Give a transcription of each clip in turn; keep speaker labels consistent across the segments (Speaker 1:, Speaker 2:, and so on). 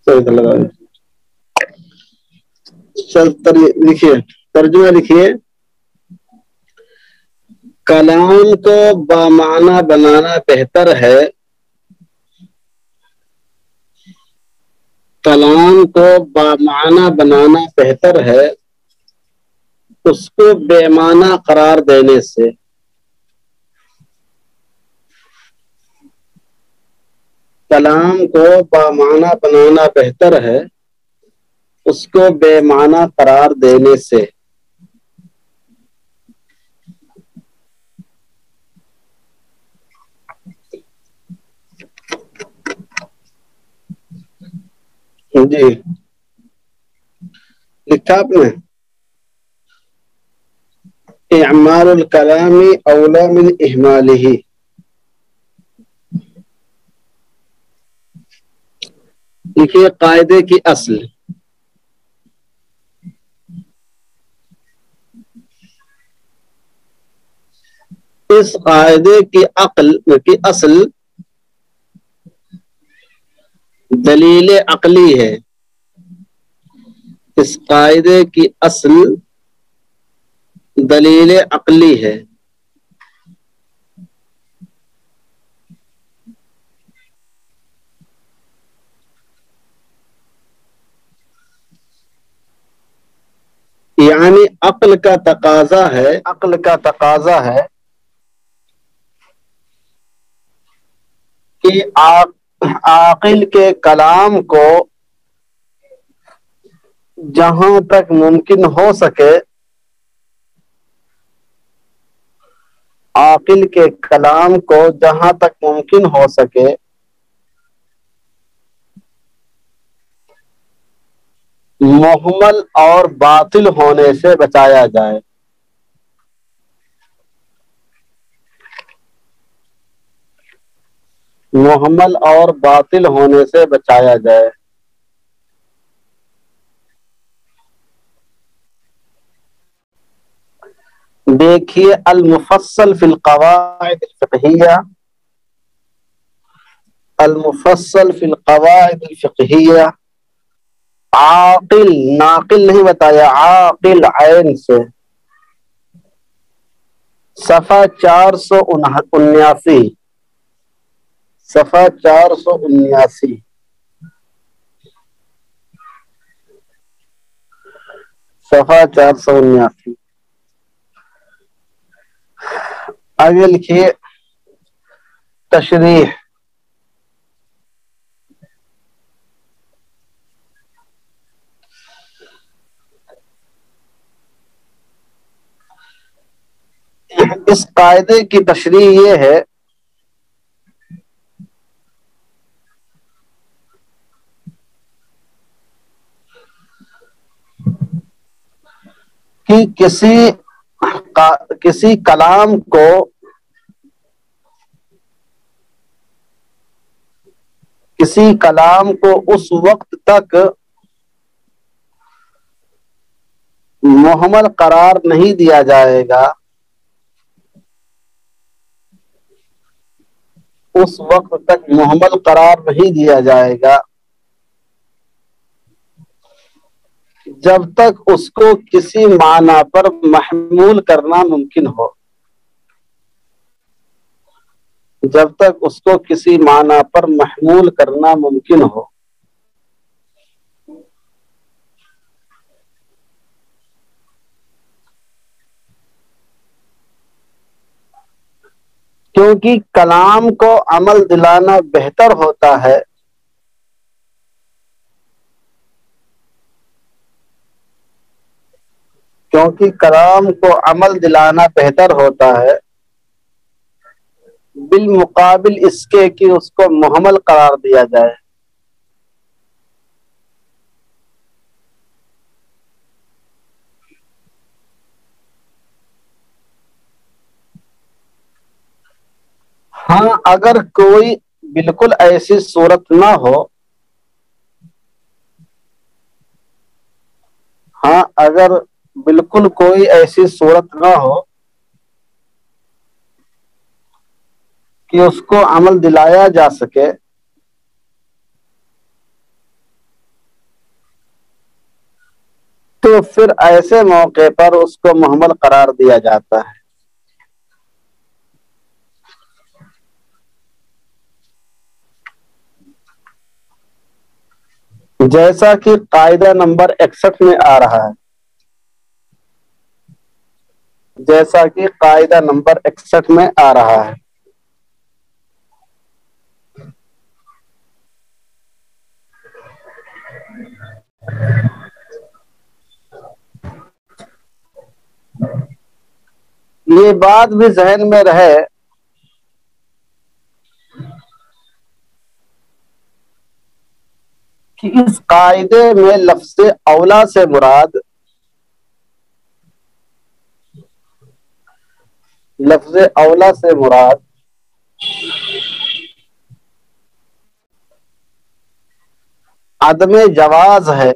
Speaker 1: لگا لکھیے ترجمہ لکھیے. کلام کو بامعنی بنانا بہتر ہے. کلام کو بامعنی بنانا بہتر ہے اس کو بے معنی قرار دینے سے. کلام کو بامعنی بنانا بہتر ہے اس کو بے معنی قرار دینے سے. جی لکھا آپ نے. اعمال الکلام اولی من اہمالہ. دیکھیے قاعدے کی اصل. اس قاعدے کی اصل دلیل عقلی ہے. اس قاعدے کی اصل دلیل عقلی ہے. یعنی عقل کا تقاضا ہے کہ عاقل کے کلام کو جہاں تک ممکن ہو سکے عاقل کے کلام کو جہاں تک ممکن ہو سکے محمل اور باطل ہونے سے بچایا جائے. محمل اور باطل ہونے سے بچایا جائے. دیکھیے المفصل فی القواعد الفقہیہ. المفصل فی القواعد الفقہیہ. عاقل ناقل نہیں بتایا عاقل عین سے. صفحہ 479. صفحہ 479. صفحہ 479. آگے لکھیے تشریح. اس قاعدے کی تشریح یہ ہے کہ کسی کلام کو اس وقت تک محمل قرار نہیں دیا جائے گا اس وقت تک محمل قرار نہیں دیا جائے گا جب تک اس کو کسی معنی پر محمول کرنا ممکن ہو. جب تک اس کو کسی معنی پر محمول کرنا ممکن ہو. کیونکہ کلام کو عمل دلانا بہتر ہوتا ہے بالمقابل اس کے کہ اس کو محمل قرار دیا جائے. ہاں اگر کوئی بالکل ایسی صورت نہ ہو کہ اس کو عمل دلایا جا سکے تو پھر ایسے موقع پر اس کو محمل قرار دیا جاتا ہے. جیسا کہ قاعدہ نمبر 61 میں آ رہا ہے. جیسا کہ قاعدہ نمبر 61 میں آ رہا ہے. یہ بات بھی ذہن میں رہے کہ اس قاعدے میں لفظ اولا سے مراد عدم جواز ہے.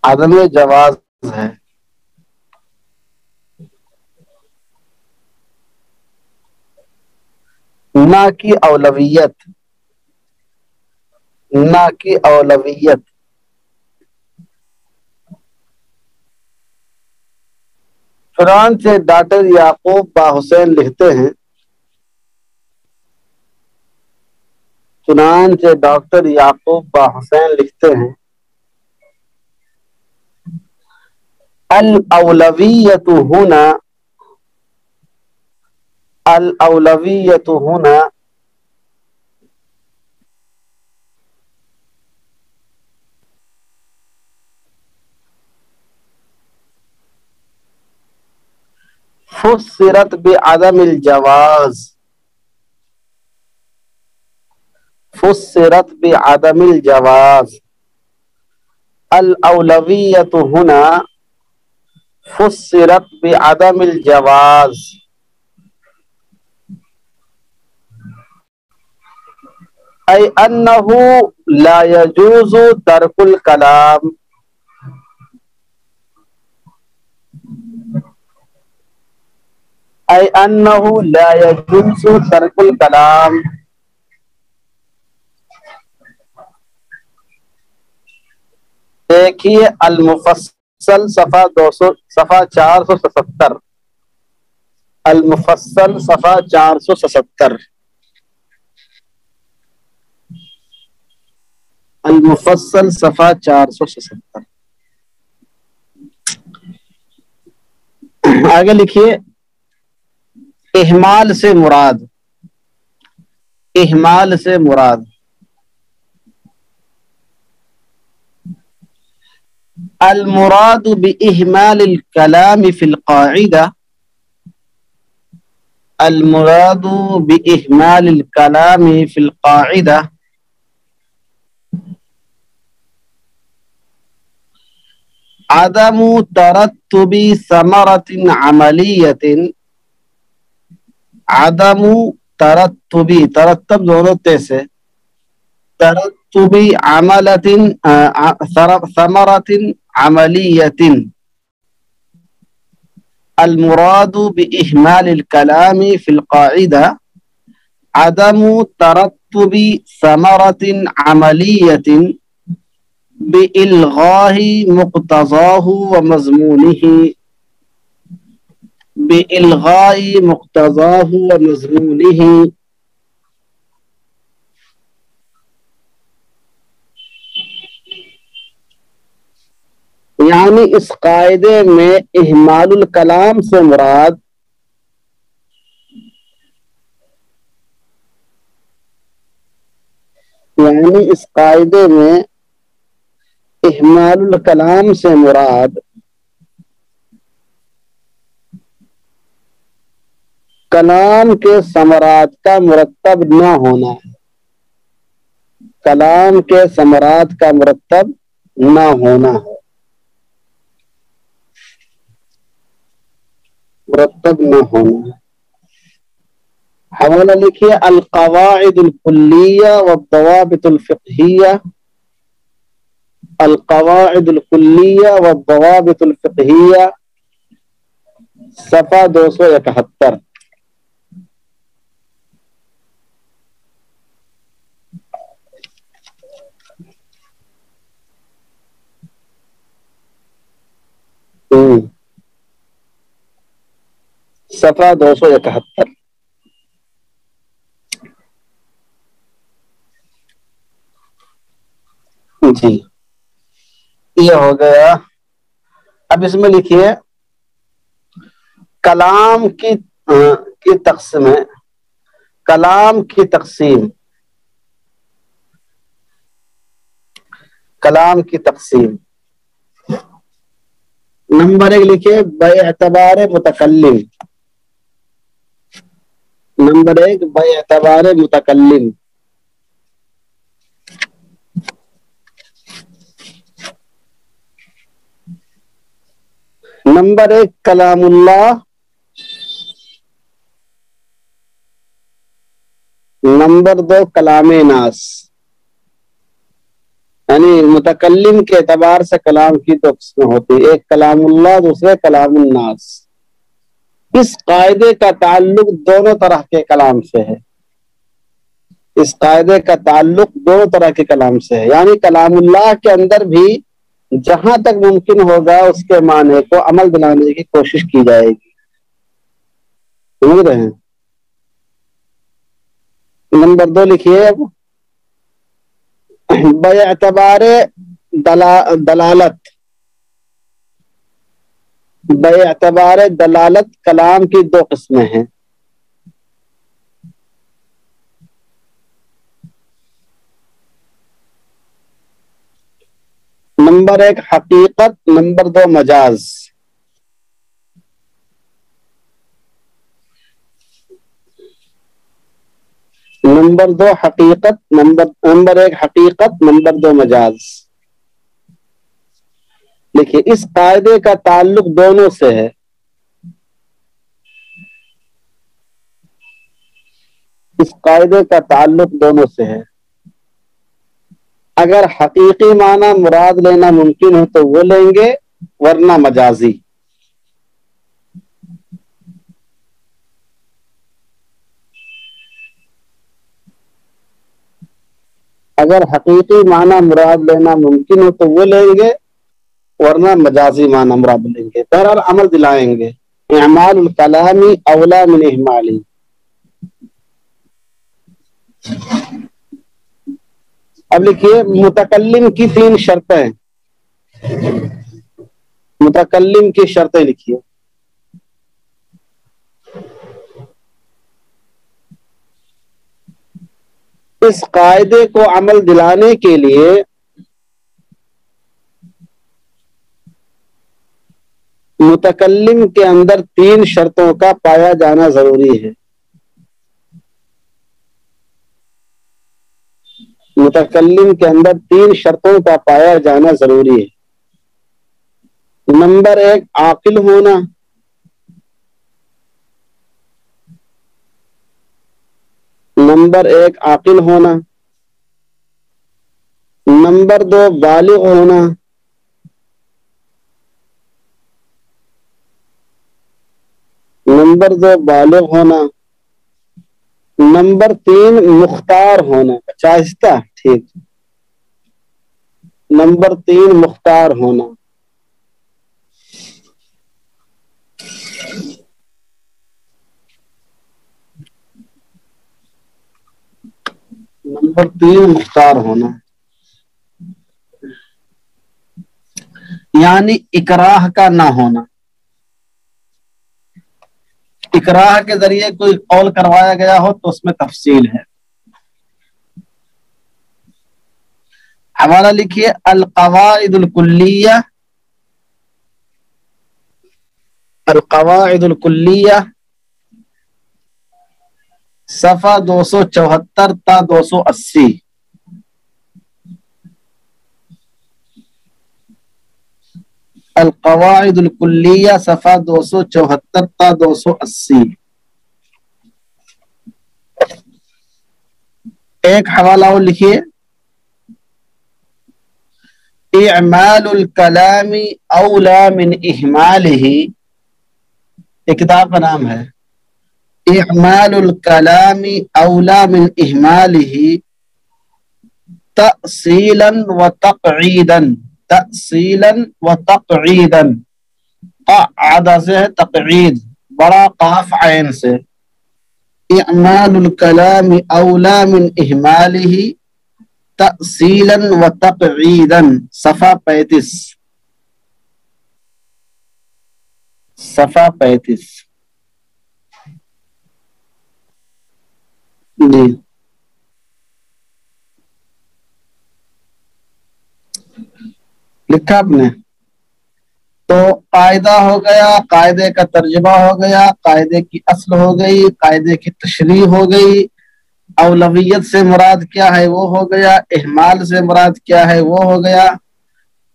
Speaker 1: عدم جواز ہے. نہ کی اولویت. نہ کی اولویت. چنانچہ ڈاکٹر یعقوب با حسین لکھتے ہیں. چنانچہ ڈاکٹر یعقوب با حسین لکھتے ہیں الاولویت ہنا الاولویت ہنا فسرت بعدم الجواز. فسرت بعدم الجواز. الاولویت ہنا فسرت بعدم الجواز. ای انہ لا يجوز ترک الکلام. ای انہ لا يجوز ترک الکلام. دیکھیے المفصل صفحہ 477. المفصل صفحہ 477. المفصل صفحہ 477. آگے لکھیے اہمال سے مراد. اہمال سے مراد المراد بإهمال الكلام في القاعدة. المراد بإهمال الكلام في القاعدة عدم ترتب ثمرة عملية. عدم ترتب دونوں سے ترتب عملة ثمرة عملية. المراد بإهمال الكلام في القاعدة عدم ترتب ثمرة عملية بإلغاء مقتضاه ومضمونه. بإلغاء مقتضاه ومضمونه. یعنی اس قاعدے میں اہمال الکلام سے مراد اس قاعدے میں اہمال الکلام سے مراد کلام کے ثمرات کا مرتب نہ ہونا ہے. کلام کے ثمرات کا مرتب نہ ہونا ہے. مرتب نہ ہونا ہے. حوالہ لکھیے القواعد الکلیہ والضوابط الفقہیہ. القواعد الکلیہ والضوابط الفقہیہ صفحہ 271. صفحہ 271. جی یہ ہو گیا. اب اس میں لکھیے کلام کی تقسیم ہے. کلام کی تقسیم، کلام کی تقسیم. نمبر 1 لکھیے باعتبار متکلم. نمبر 1 باعتبار متکلم. نمبر 1 کلام اللہ. نمبر 2 کلام ناس. یعنی متکلم کے اعتبار سے کلام کی دو قسمیں ہوتی ہیں، ایک کلام اللہ، دوسرے کلام الناس. اس قاعدے کا تعلق دونوں طرح کے کلام سے ہے. اس قاعدے کا تعلق دونوں طرح کے کلام سے ہے. یعنی کلام اللہ کے اندر بھی جہاں تک ممکن ہوگا اس کے معنی کو عمل دلانے کی کوشش کی جائے گی. سمجھ رہے ہیں؟ نمبر 2 لکھیے اب باعتبار دلالت. باعتبار دلالت کلام کی دو قسمیں ہیں. نمبر 1 حقیقت، نمبر 2 مجاز. نمبر 2 حقیقت، نمبر 1 حقیقت، نمبر 2 مجاز. دیکھیے اس قاعدے کا تعلق دونوں سے ہے. اس قاعدے کا تعلق دونوں سے ہے. اگر حقیقی معنی مراد لینا ممکن ہو تو وہ لیں گے، ورنہ مجازی. اگر حقیقی معنی مراد لینا ممکن ہو تو وہ لیں گے، ورنہ مجازی معنی مراد لیں گے. بہرحال عمل دلائیں گے. اعمال الکلام اولا من اہمالی. اب لکھیے متکلم کی 3 شرطیں. متکلم کی شرطیں لکھیے. اس قاعدے کو عمل دلانے کے لیے متکلم کے اندر 3 شرطوں کا پایا جانا ضروری ہے. متکلم کے اندر 3 شرطوں کا پایا جانا ضروری ہے. نمبر 1 عاقل ہونا. نمبر 1 عاقل ہونا. نمبر 2 بالغ ہونا. نمبر 2 بالغ ہونا. نمبر 3 مختار ہونا. چاہستہ ٹھیک. نمبر 3 مختار ہونا. نمبر 3 مختار ہونا. یعنی اکراہ کا نہ ہونا. اکراہ کے ذریعے کوئی قول کروایا گیا ہو تو اس میں تفصیل ہے. حوالہ لکھیے القواعد الکلیہ. القواعد الکلیہ صفحہ 274 تا 280. القواعد الکلیہ صفحہ 274 تا 280. ایک حوالہ اور لکھیے اعمال الکلام اولا من اہمالہ. ایک کتاب کا نام ہے اعمال الکلام اولا من اہمالہ تأصیلا و تقعیدا. تأصیلا و تقعیدا. قعد سے ہے تقعید، بڑا قاف عین سے، اعمال الکلام اولا من اہمالہ تأصیلا و تقعیدا، صفحہ 35، صفحہ 35 جی لکھا آپ نے؟ تو قاعدہ ہو گیا، قاعدے کا ترجمہ ہو گیا، قاعدے کی اصل ہو گئی، قاعدے کی تشریح ہو گئی، اولویت سے مراد کیا ہے وہ ہو گیا، اہمال سے مراد کیا ہے وہ ہو گیا،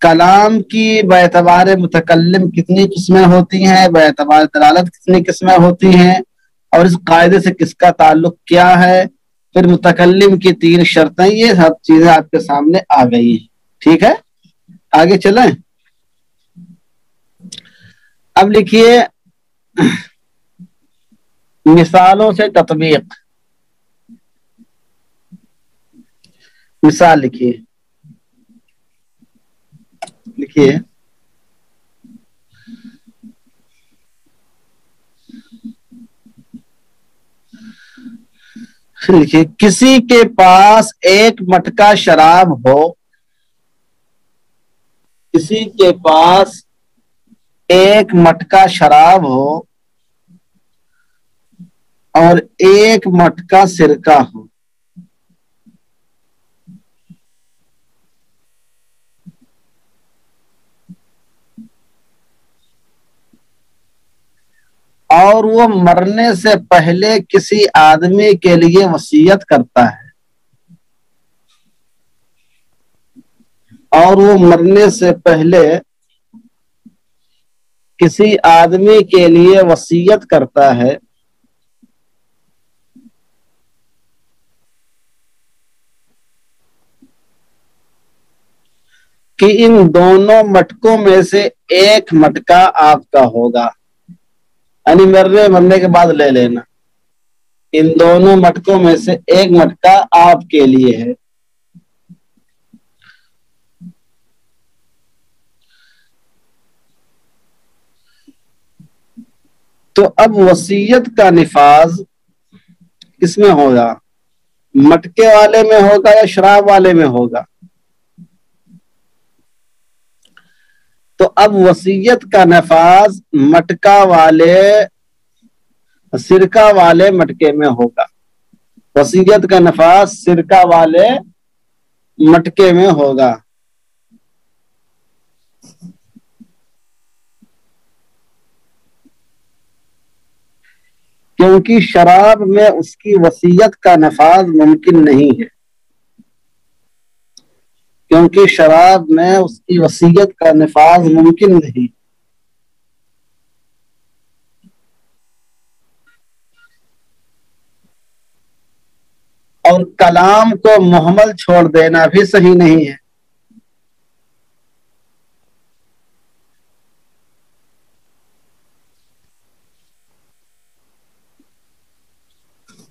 Speaker 1: کلام کی باعتبار متکلم کتنی قسمیں ہوتی ہیں، باعتبار دلالت کتنی قسمیں ہوتی ہیں، اور اس قاعدے سے کس کا تعلق کیا ہے، پھر متکلم کی 3 شرطیں، یہ سب چیزیں آپ کے سامنے آ گئی ہیں۔ ٹھیک ہے، آگے چلیں۔ اب لکھیے مثالوں سے تطبیق، مثال لکھیے، لکھیے لکھیے کسی کے پاس ایک مٹکا شراب ہو، کسی کے پاس ایک مٹکا شراب ہو اور ایک مٹکا سرکہ ہو، اور وہ مرنے سے پہلے کسی آدمی کے لیے وصیت کرتا ہے، اور وہ مرنے سے پہلے کسی آدمی کے لیے وصیت کرتا ہے، کہ ان دونوں مٹکوں میں سے ایک مٹکا آپ کا ہوگا، یعنی مرنے کے بعد لے لینا، ان دونوں مٹکوں میں سے ایک مٹکا آپ کے لیے ہے، تو اب وصیت کا نفاذ کس میں ہوگا؟ مٹکے والے میں ہوگا یا شراب والے میں ہوگا؟ تو اب وصیت کا نفاذ مٹکا والے، سرکہ والے مٹکے میں ہوگا، وصیت کا نفاذ سرکہ والے مٹکے میں ہوگا، کیونکہ شراب میں اس کی وصیت کا نفاذ ممکن نہیں ہے، کیونکہ شراب میں اس کی وصیت کا نفاذ ممکن نہیں، اور کلام کو محمل چھوڑ دینا بھی صحیح نہیں ہے،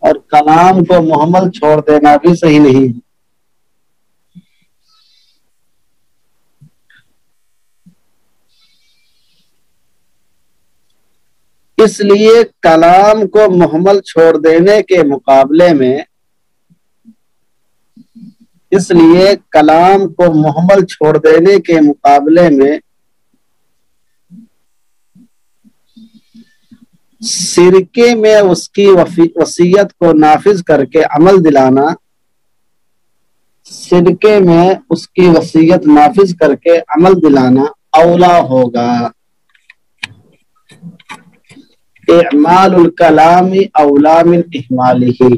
Speaker 1: اور کلام کو محمل چھوڑ دینا بھی صحیح نہیں ہے۔ اس لیے کلام کو محمل چھوڑ دینے کے مقابلے میں، اس لیے کلام کو محمل چھوڑ دینے کے مقابلے میں سرکے میں اس کی وصیت کو نافذ کر کے عمل دلانا، سرکے میں اس کی وصیت نافذ کر کے عمل دلانا اولا ہوگا، اعمال الکلام اولا من اہمالہ،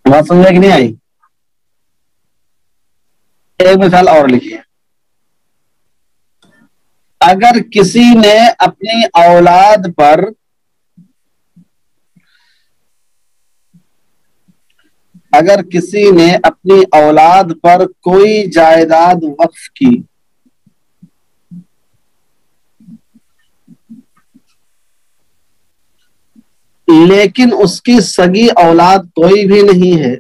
Speaker 1: بات سمجھے کہ نہیں آئی؟ ایک مثال اور لکھیے، اگر کسی نے اپنی اولاد پر کوئی جائیداد وقف کی، لیکن اس کی سگی اولاد کوئی بھی نہیں ہے،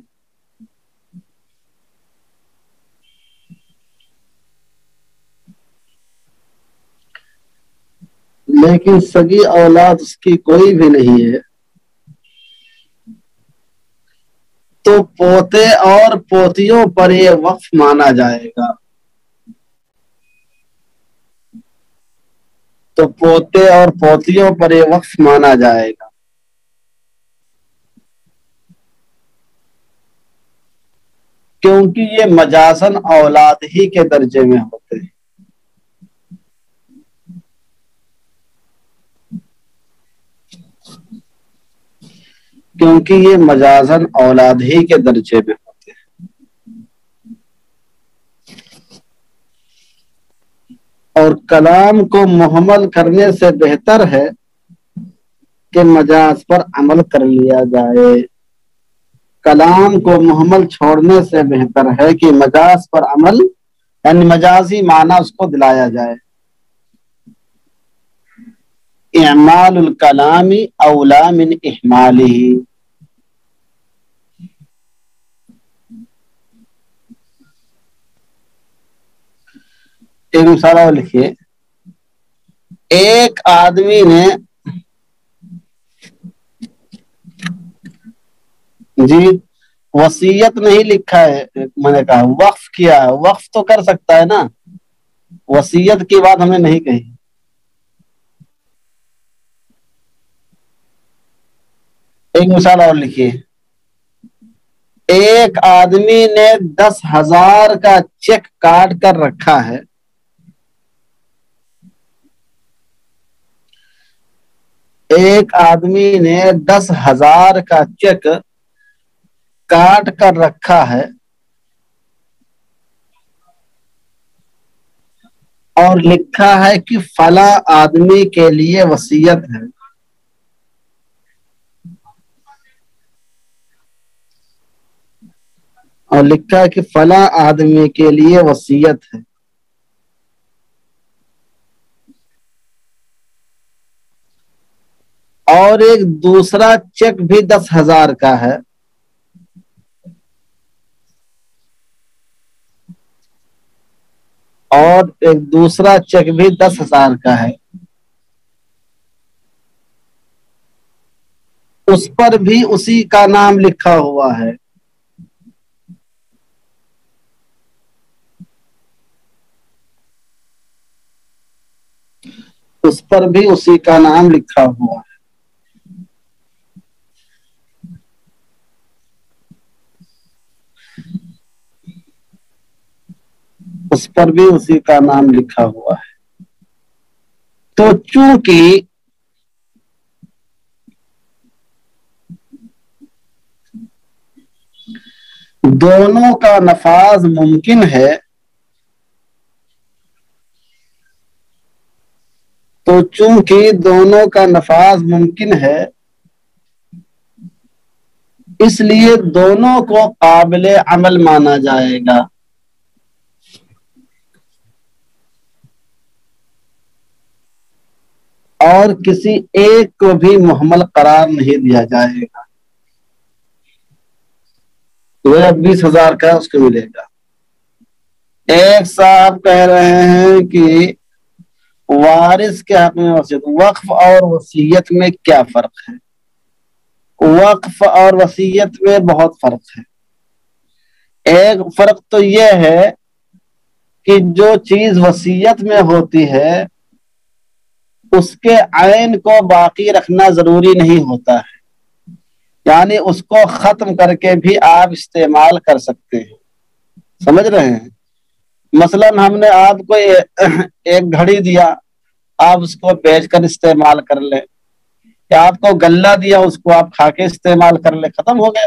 Speaker 1: لیکن سگی اولاد اس کی کوئی بھی نہیں ہے، تو پوتے اور پوتیوں پر یہ وقف مانا جائے گا، تو پوتے اور پوتیوں پر یہ وقف مانا جائے گا، کیونکہ یہ مجازن اولاد ہی کے درجے میں ہوتے ہیں، کیونکہ یہ مجازن اولاد ہی کے درجے میں ہوتے ہیں، اور کلام کو محمل کرنے سے بہتر ہے کہ مجاز پر عمل کر لیا جائے، کلام کو محمل چھوڑنے سے بہتر ہے کہ مجاز پر عمل یعنی مجازی معنی اس کو دلایا جائے، اعمال الکلام اولا من احمالہ، ایک مثال اور لکھیے، ایک آدمی نے جی وصیت نہیں لکھا ہے، میں نے کہا وقف کیا ہے، وقف تو کر سکتا ہے نا، وصیت کی بات ہم نے نہیں کہی۔ ایک مثال اور لکھیے، ایک آدمی نے 10,000 کا چیک کاٹ کر رکھا ہے، ایک آدمی نے 10,000 کا چیک کاٹ کر رکھا ہے اور لکھا ہے کہ فلاں آدمی کے لیے وصیت ہے، اور لکھا ہے کہ فلاں آدمی کے لیے وصیت ہے، اور ایک دوسرا چیک بھی 10,000 کا ہے، اور ایک دوسرا چیک بھی 10,000 کا ہے، اس پر بھی اسی کا نام لکھا ہوا ہے، اس پر بھی اسی کا نام لکھا ہوا ہے، اس پر بھی اسی کا نام لکھا ہوا ہے۔ تو چونکہ دونوں کا نفاذ ممکن ہے، تو چونکہ دونوں کا نفاذ ممکن ہے اس لیے دونوں کو قابل عمل مانا جائے گا، اور کسی ایک کو بھی محمل قرار نہیں دیا جائے گا، وہ 20,000 کا اس کو ملے گا۔ ایک صاحب کہہ رہے ہیں کہ وارث کے حق میں وصیت، وقف اور وصیت میں کیا فرق ہے؟ وقف اور وصیت میں بہت فرق ہے۔ ایک فرق تو یہ ہے کہ جو چیز وصیت میں ہوتی ہے اس کے عین کو باقی رکھنا ضروری نہیں ہوتا ہے، یعنی اس کو ختم کر کے بھی آپ استعمال کر سکتے ہیں، سمجھ رہے ہیں؟ مثلا ہم نے آپ کو ایک گھڑی دیا، آپ اس کو بیچ کر استعمال کر لیں، یا آپ کو غلہ دیا، اس کو آپ کھا کے استعمال کر لیں، ختم ہو گیا۔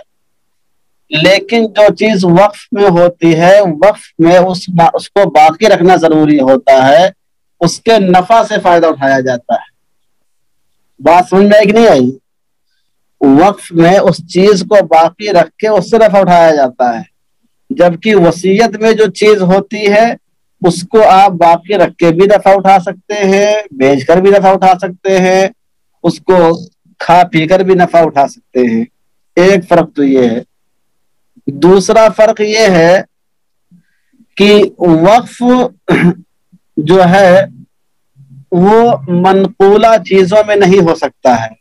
Speaker 1: لیکن جو چیز وقف میں ہوتی ہے، وقف میں اس کو باقی رکھنا ضروری ہوتا ہے، اس کے نفع سے فائدہ اٹھایا جاتا ہے۔ بات سمجھ میں آئی کہ نہیں آئی؟ وقف میں اس چیز کو باقی رکھ کے اس سے نفع اٹھایا جاتا ہے، جبکہ وصیت میں جو چیز ہوتی ہے اس کو آپ باقی رکھ کے بھی نفع اٹھا سکتے ہیں، بیچ کر بھی نفع اٹھا سکتے ہیں، اس کو کھا پی کر بھی نفع اٹھا سکتے ہیں. ایک فرق تو یہ ہے. دوسرا فرق یہ ہے کہ وقف جو ہے وہ منقولہ چیزوں میں نہیں ہو سکتا ہے.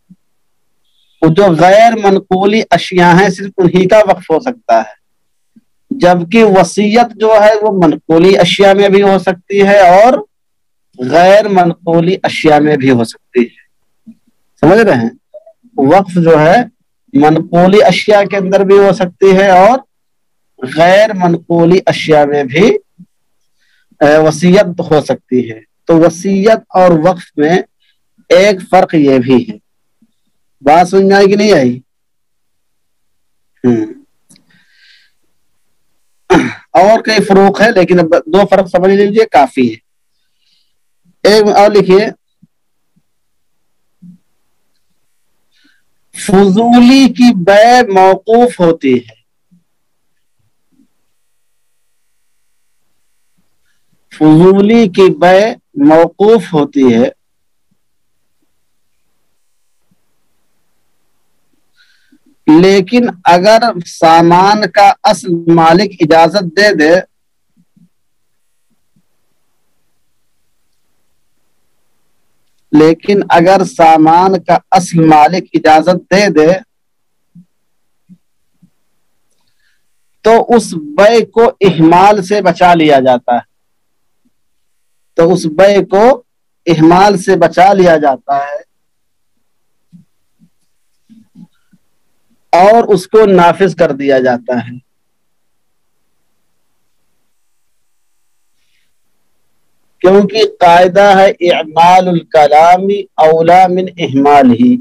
Speaker 1: وہ جو غیر منقولی اشیاء ہیں صرف انہی کا وقف ہو سکتا ہے. جبکہ وصیت جو ہے وہ منقولی اشیاء میں بھی ہو سکتی ہے اور غیر منقولی اشیاء میں بھی ہو سکتی ہے. سمجھ رہے ہیں؟ وقف جو ہے منقولی اشیاء کے اندر بھی ہو سکتی ہے اور غیر منقولی اشیاء میں بھی وصیت ہو سکتی ہے. تو وصیت اور وقف میں ایک فرق یہ بھی ہے. بات سمجھ میں آئی کہ نہیں آئی؟ اور کئی فروق ہے لیکن دو فرق سمجھ لیجیے کافی ہے. ایک اور لکھیے فضولی کی بیع موقوف ہوتی ہے. فضولی کی بیع موقوف ہوتی ہے لیکن اگر سامان کا اصل مالک اجازت دے دے لیکن اگر سامان کا اصل مالک اجازت دے دے تو اس بیع کو اہمال سے بچا لیا جاتا ہے. تو اس بیع کو اہمال سے بچا لیا جاتا ہے اور اس کو نافذ کر دیا جاتا ہے. کیونکہ قاعدہ ہے اعمال الکلام اولا من اہمال ہی.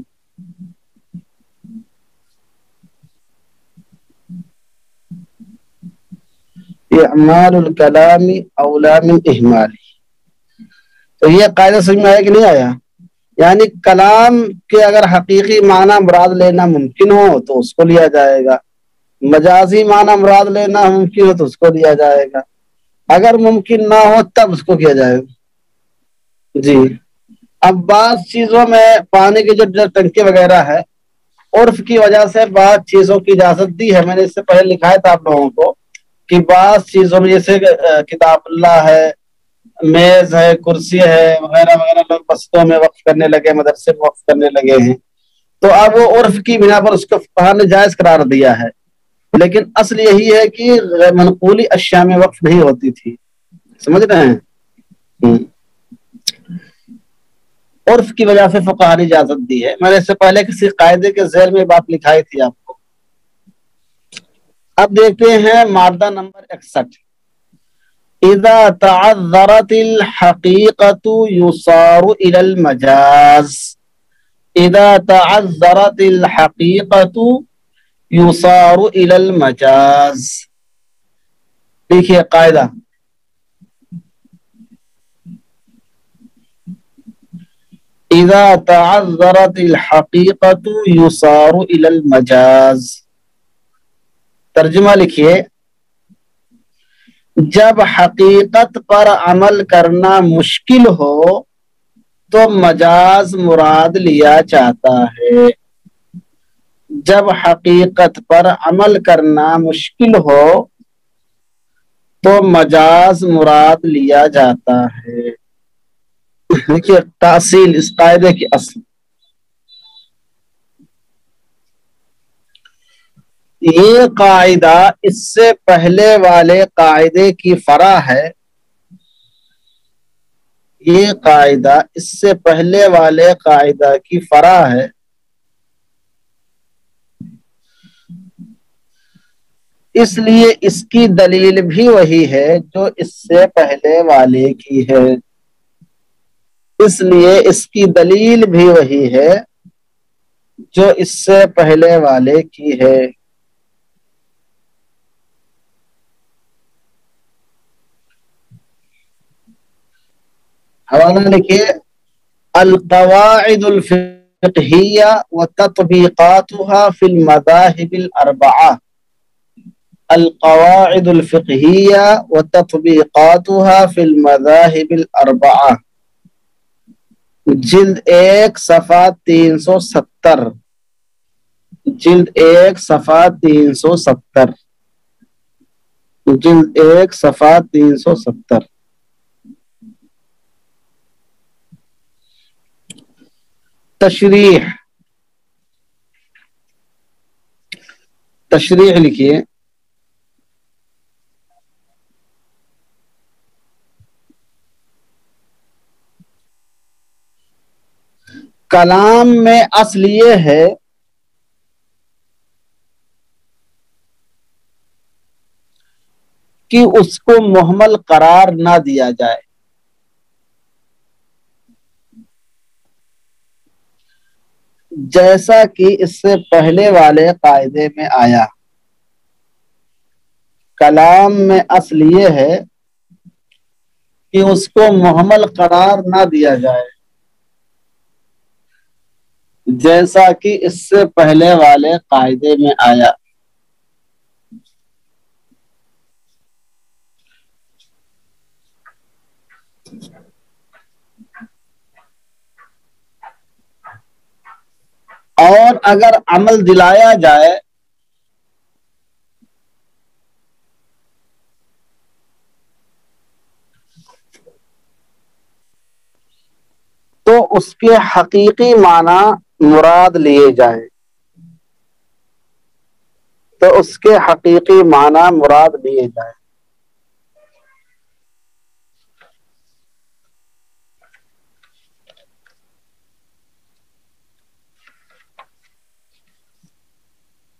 Speaker 1: اعمال الکلام اولا من اہمال ہی. تو یہ قاعدہ سمجھ میں آیا کہ نہیں آیا؟ یعنی کلام کے اگر حقیقی معنی مراد لینا ممکن ہو تو اس کو لیا جائے گا، مجازی معنی مراد لینا ممکن ہو تو اس کو لیا جائے گا، اگر ممکن نہ ہو تب اس کو کیا جائے گا. جی اب بعض چیزوں میں پانی کی جو ٹنکی وغیرہ ہے عرف کی وجہ سے بعض چیزوں کی اجازت دی ہے. میں نے اس سے پہلے لکھایا تھا آپ لوگوں کو کہ بعض چیزوں میں جیسے کتاب اللہ ہے، میز ہے، کرسی ہے وغیرہ وغیرہ لوگ مسجدوں میں وقف کرنے لگے، مدرسے میں وقف کرنے لگے ہیں. تو اب وہ عرف کی بنا پر اس کو فقہا نے جائز قرار دیا ہے، لیکن اصل یہی ہے کہ غیر منقولی اشیاء میں وقف نہیں ہوتی تھی. سمجھ رہے ہیں؟ عرف کی وجہ سے فقہا نے اجازت دی ہے. میں نے اس سے پہلے کسی قاعدے کے ذیل میں بات لکھائی تھی آپ کو. اب دیکھتے ہیں مادہ نمبر 61. اذا تعذرت الحقیقة یصار الى المجاز. اذا تعذرت الحقیقة یصار الى المجاز. دیکھیے قاعدہ اذا تعذرت الحقیقة یصار الى المجاز. ترجمہ لکھیے جب حقیقت پر عمل کرنا مشکل ہو تو مجاز مراد لیا جاتا ہے. جب حقیقت پر عمل کرنا مشکل ہو تو مجاز مراد لیا جاتا ہے. دیکھیے تاصیل اس قاعدے کی اصل یہ قاعدہ اس سے پہلے والے قاعدے کی فرع ہے. یہ قاعدہ اس سے پہلے والے قاعدہ کی فرع ہے. اس لیے اس کی دلیل بھی وہی ہے جو اس سے پہلے والے کی ہے. اس لیے اس کی دلیل بھی وہی ہے جو اس سے پہلے والے کی ہے. حوالہ لکھیے القواعد الفقہیہ وتطبیقاتها فی المذاہب الاربعہ. القواعد الفقہیہ وتطبیقاتها فی المذاہب الاربعہ. جلد 1 صفحہ 370، جلد 1 صفحہ 370، جلد 1 صفحہ 370۔ تشریح، تشریح لکھیے۔ کلام میں اصل یہ ہے کہ اس کو محمل قرار نہ دیا جائے، جیسا کہ اس سے پہلے والے قاعدے میں آیا۔ کلام میں اصل یہ ہے کہ اس کو محمل قرار نہ دیا جائے، جیسا کہ اس سے پہلے والے قاعدے میں آیا۔ اور اگر عمل دلایا جائے تو اس کے حقیقی معنی مراد لیے جائیں، تو اس کے حقیقی معنی مراد لیے جائیں۔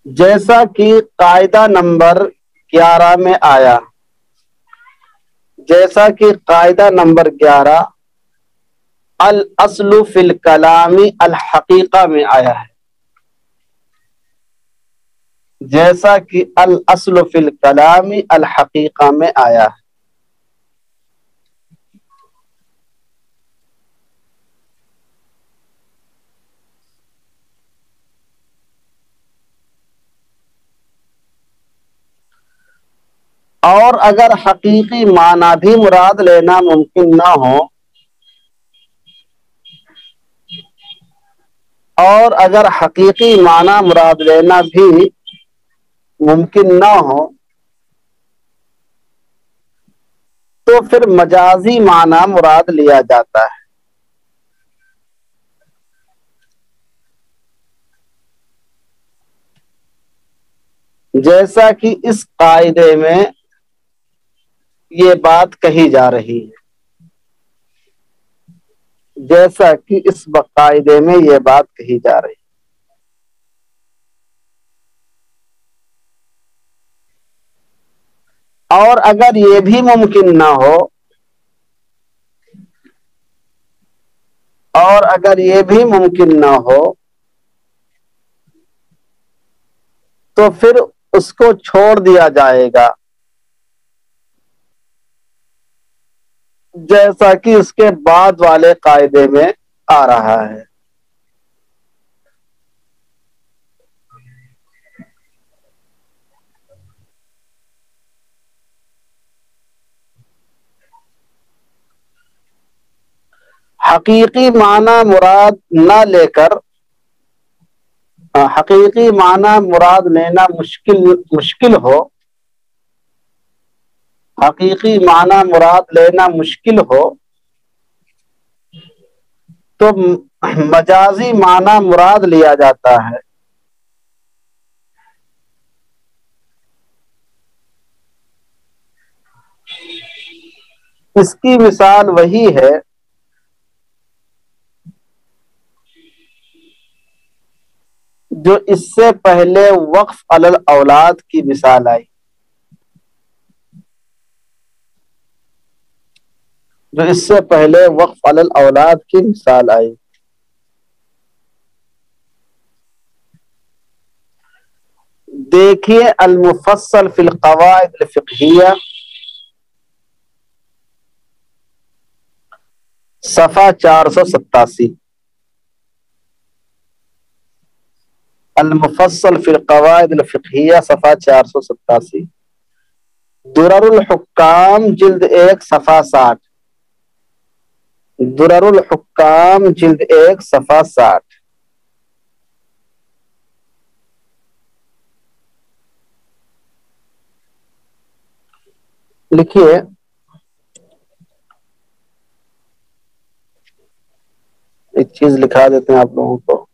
Speaker 1: جیسا کہ قاعدہ نمبر 11 میں آیا، جیسا کہ قاعدہ نمبر 11 الاصل فی الکلام الحقیقہ میں آیا ہے، جیسا کہ الاصل فی الکلام الحقیقہ میں آیا ہے۔ اور اگر حقیقی معنی بھی مراد لینا ممکن نہ ہو، اور اگر حقیقی معنی مراد لینا بھی ممکن نہ ہو تو پھر مجازی معنی مراد لیا جاتا ہے، جیسا کہ اس قاعدے میں یہ بات کہی جا رہی ہے، جیسا کہ اس قاعدے میں یہ بات کہی جا رہی ہے۔ اور اگر یہ بھی ممکن نہ ہو، اور اگر یہ بھی ممکن نہ ہو تو پھر اس کو چھوڑ دیا جائے گا، جیسا کہ اس کے بعد والے قاعدے میں آ رہا ہے۔ حقیقی معنی مراد نہ لے کر، حقیقی معنی مراد لینا مشکل ہو، حقیقی معنی مراد لینا مشکل ہو تو مجازی معنی مراد لیا جاتا ہے۔ اس کی مثال وہی ہے جو اس سے پہلے وقف علی الاولاد کی مثال آئی، جو اس سے پہلے وقف علی الاولاد کی مثال آئی۔ دیکھیے المفصل فی القواعد الفقہیہ صفحہ 487، المفصل فی القواعد الفقہیہ صفحہ 487، درر الحکام جلد 1 صفحہ 60، درر الحکام جلد 1 صفحہ 60. لکھیے ایک چیز لکھا دیتے ہیں آپ لوگوں کو.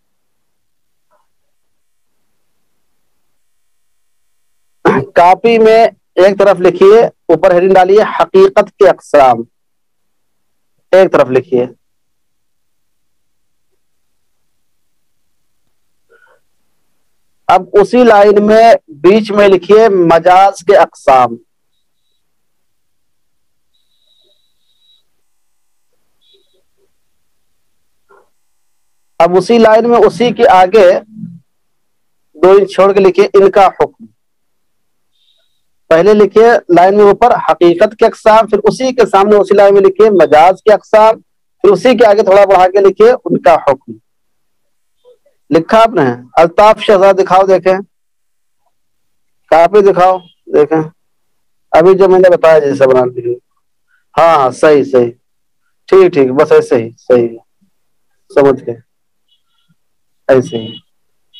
Speaker 1: کاپی میں ایک طرف لکھیے, اوپر ہیڈنگ ڈالیے حقیقت کے اقسام, ایک طرف لکھیے. اب اسی لائن میں بیچ میں لکھیے مجاز کے اقسام. اب اسی لائن میں اسی کے آگے 2 انچ چھوڑ کے لکھیے ان کا حکم. پہلے لکھیے لائن میں اوپر حقیقت کے اقسام, پھر اسی کے سامنے اسی لائن میں لکھیے مجاز کے اقسام, پھر اسی کے آگے تھوڑا بڑھا کے لکھیے ان کا حکم. لکھا آپ نے؟ الطاف شہزاد دکھاؤ دیکھیں, کاپی دکھاؤ دیکھیں. ابھی جو میں نے بتایا جیسے بنا لیجیے. ہاں صحیح صحیح, ٹھیک ٹھیک, بس ایسے ہی صحیح, سمجھ گئے ایسے ہی.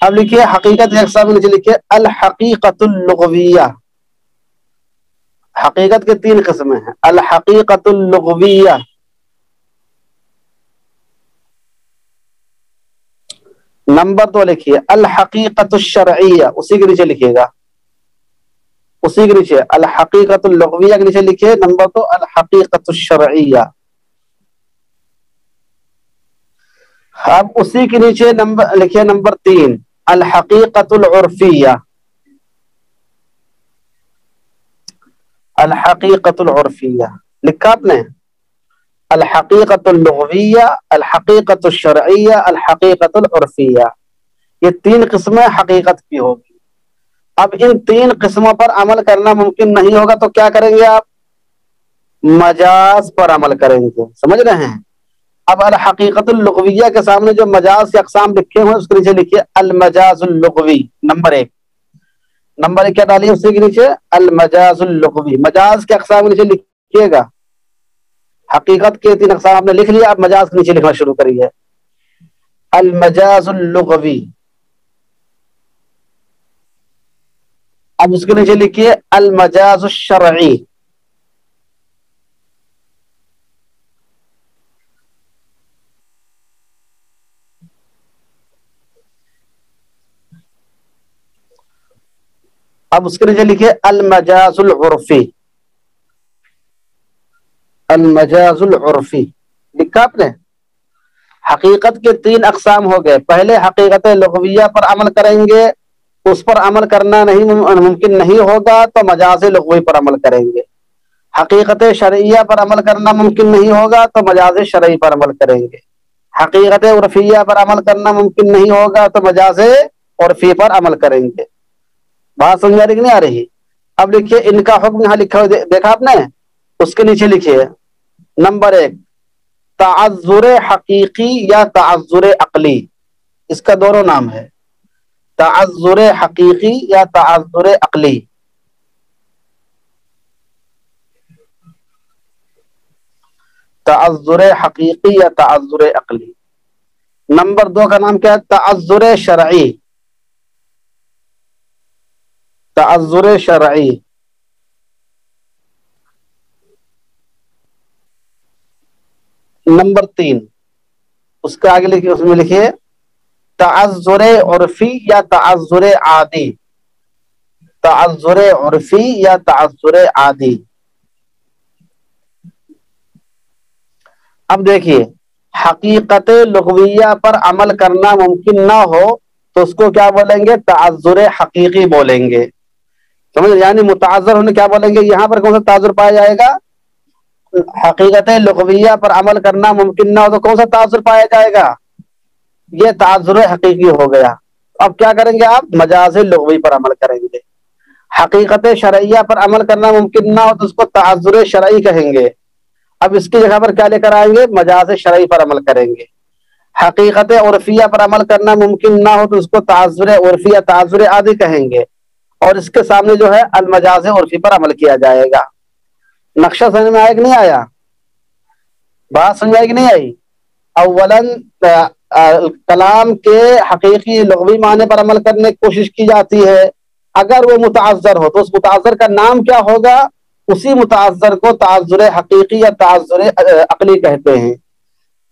Speaker 1: اب لکھیے حقیقت کے اقسام میں نیچے لکھیے الحقیقت اللغویہ. حقیقت کے 3 قسمیں ہیں. الحقیقت اللغویہ, نمبر 2 لکھیے الحقیقت الشرعیہ, اسی کے نیچے لکھیے گا, اسی کے نیچے الحقیقت اللغویہ کے نیچے لکھیے نمبر 2 الحقیقت الشرعیہ. اب اسی کے نیچے لکھیے نمبر 3 الحقیقت العرفیہ. الحقیقت العرفیہ لکھا آپ نے؟ الحقیقت اللغویہ, الحقیقت الشرعیہ, الحقیقت العرفیہ, یہ 3 قسمیں حقیقت کی ہوگی. اب ان 3 قسموں پر عمل کرنا ممکن نہیں ہوگا تو کیا کریں گے آپ؟ مجاز پر عمل کریں گے. سمجھ رہے ہیں؟ اب الحقیقت اللغویہ کے سامنے جو مجاز کے اقسام لکھے ہوئے اس کے نیچے لکھیے المجاز اللغوی نمبر 1. نمبر 1 کیا ڈالیے اسی کے نیچے؟ المجاز اللغوی. مجاز کے اقسام کے نیچے لکھیے گا. حقیقت کے 3 اقسام آپ نے لکھ لیا, اب مجاز کے نیچے لکھنا شروع کریے المجاز اللغوی. اب اس کے نیچے لکھیے المجاز الشرعی. اب اس کے نیچے لکھیے المجاز العرفی. المجاز العرفی لکھا آپ نے؟ حقیقت کے 3 اقسام ہو گئے. پہلے حقیقت لغویہ پر عمل کریں گے, اس پر عمل کرنا ممکن نہیں ہوگا تو مجاز لغوی پر عمل کریں گے. حقیقت شرعیہ پر عمل کرنا ممکن نہیں ہوگا تو مجاز شرعی پر عمل کریں گے. حقیقت عرفیہ پر عمل کرنا ممکن نہیں ہوگا تو مجاز عرفی پر عمل کریں گے. بات سمجھ آ رہی کہ نہیں آ رہی؟ اب لکھیے ان کا حکم یہاں لکھا ہوا دیکھا آپ نے, اس کے نیچے لکھیے نمبر 1 تعذر حقیقی یا تعذر عقلی. اس کا دونوں نام ہے, تعذر حقیقی یا تعذر عقلی. تعذر حقیقی یا تعذر عقلی. نمبر 2 کا نام کیا ہے؟ تعذر شرعی. تعذر شرعی. نمبر 3 اس کے آگے لکھیے, اس میں لکھیے تعذر عرفی یا تعذر عادی. تعذر عرفی یا تعذر عادی. اب دیکھیے حقیقت لغویہ پر عمل کرنا ممکن نہ ہو تو اس کو کیا بولیں گے؟ تعذر حقیقی بولیں گے. سمجھ, یعنی متعذر ہونے کیا بولیں گے؟ یہاں پر کون سا تعذر پایا جائے گا؟ حقیقت لغویہ پر عمل کرنا ممکن نہ ہو تو کون سا تعذر پایا جائے گا؟ یہ تعذر حقیقی ہو گیا. اب کیا کریں گے آپ؟ مجاز لغوی پر عمل کریں گے. حقیقت شرعیہ پر عمل کرنا ممکن نہ ہو تو اس کو تعذر شرعی کہیں گے. اب اس کی جگہ پر کیا لے کر آئیں گے؟ مجاز شرعی پر عمل کریں گے. حقیقت عرفیہ پر عمل کرنا ممکن نہ ہو تو اس کو تعذر عرفی یا تعذر عادی کہیں گے. اور اس کے سامنے جو ہے المجاز عرفی پر عمل کیا جائے گا. نقشہ سمجھ میں آیا کہ نہیں آیا؟ بات سمجھ آئی کہ نہیں آئی؟ اولاً کلام کے حقیقی لغوی معنی پر عمل کرنے کی کوشش کی جاتی ہے، اگر وہ متعذر ہو تو اس متعذر کا نام کیا ہوگا؟ اسی متعذر کو تعذر حقیقی یا تعذر عقلی کہتے ہیں۔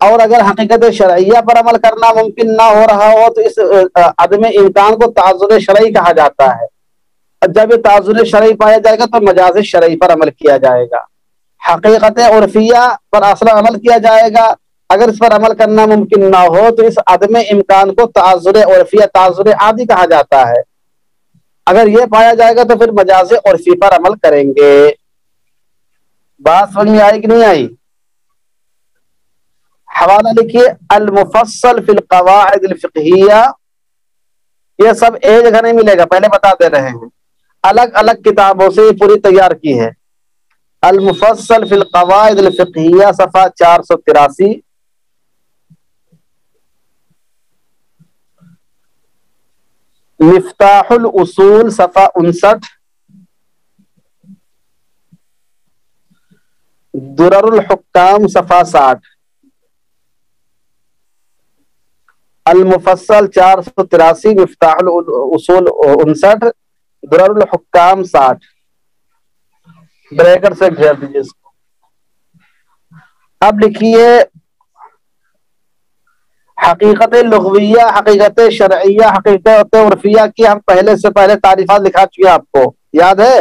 Speaker 1: اور اگر حقیقت شرعیہ پر عمل کرنا ممکن نہ ہو رہا ہو تو اس عدم امکان کو تعذر شرعی کہا جاتا ہے۔ جب یہ تعذر شرعی پایا جائے گا تو مجاز شرعی پر عمل کیا جائے گا، حقیقت عرفیہ پر اصلا عمل کیا جائے گا۔ اگر اس پر عمل کرنا ممکن نہ ہو تو اس عدم امکان کو تعذر عرفیہ تعذر عادی کہا جاتا ہے۔ اگر یہ پایا جائے گا تو پھر مجاز عرفی پر عمل کریں گے۔ بات سمجھ میں آئی کہ نہیں آئی؟ حوالہ لکھیے المفصل فی القواعد الفقہیہ، یہ سب ایک جگہ نہیں ملے گا، پہلے بتا دے رہے ہیں، الگ الگ کتابوں سے پوری تیار کی ہے۔ المفصل فی القواعد الفقہیہ صفحہ 483، مفتاح الاصول صفحہ 59، درر الحکام صفحہ 60۔ المفصل 483، مفتاح الاصول 59، درر الحکام 60۔ بریکٹ سے گھیر دیجیے اس کو۔ اب لکھیے حقیقت لغویہ، حقیقت شرعیہ، حقیقت عرفیہ کی ہم پہلے سے پہلے تعریفات لکھا چکے آپ کو، یاد ہے؟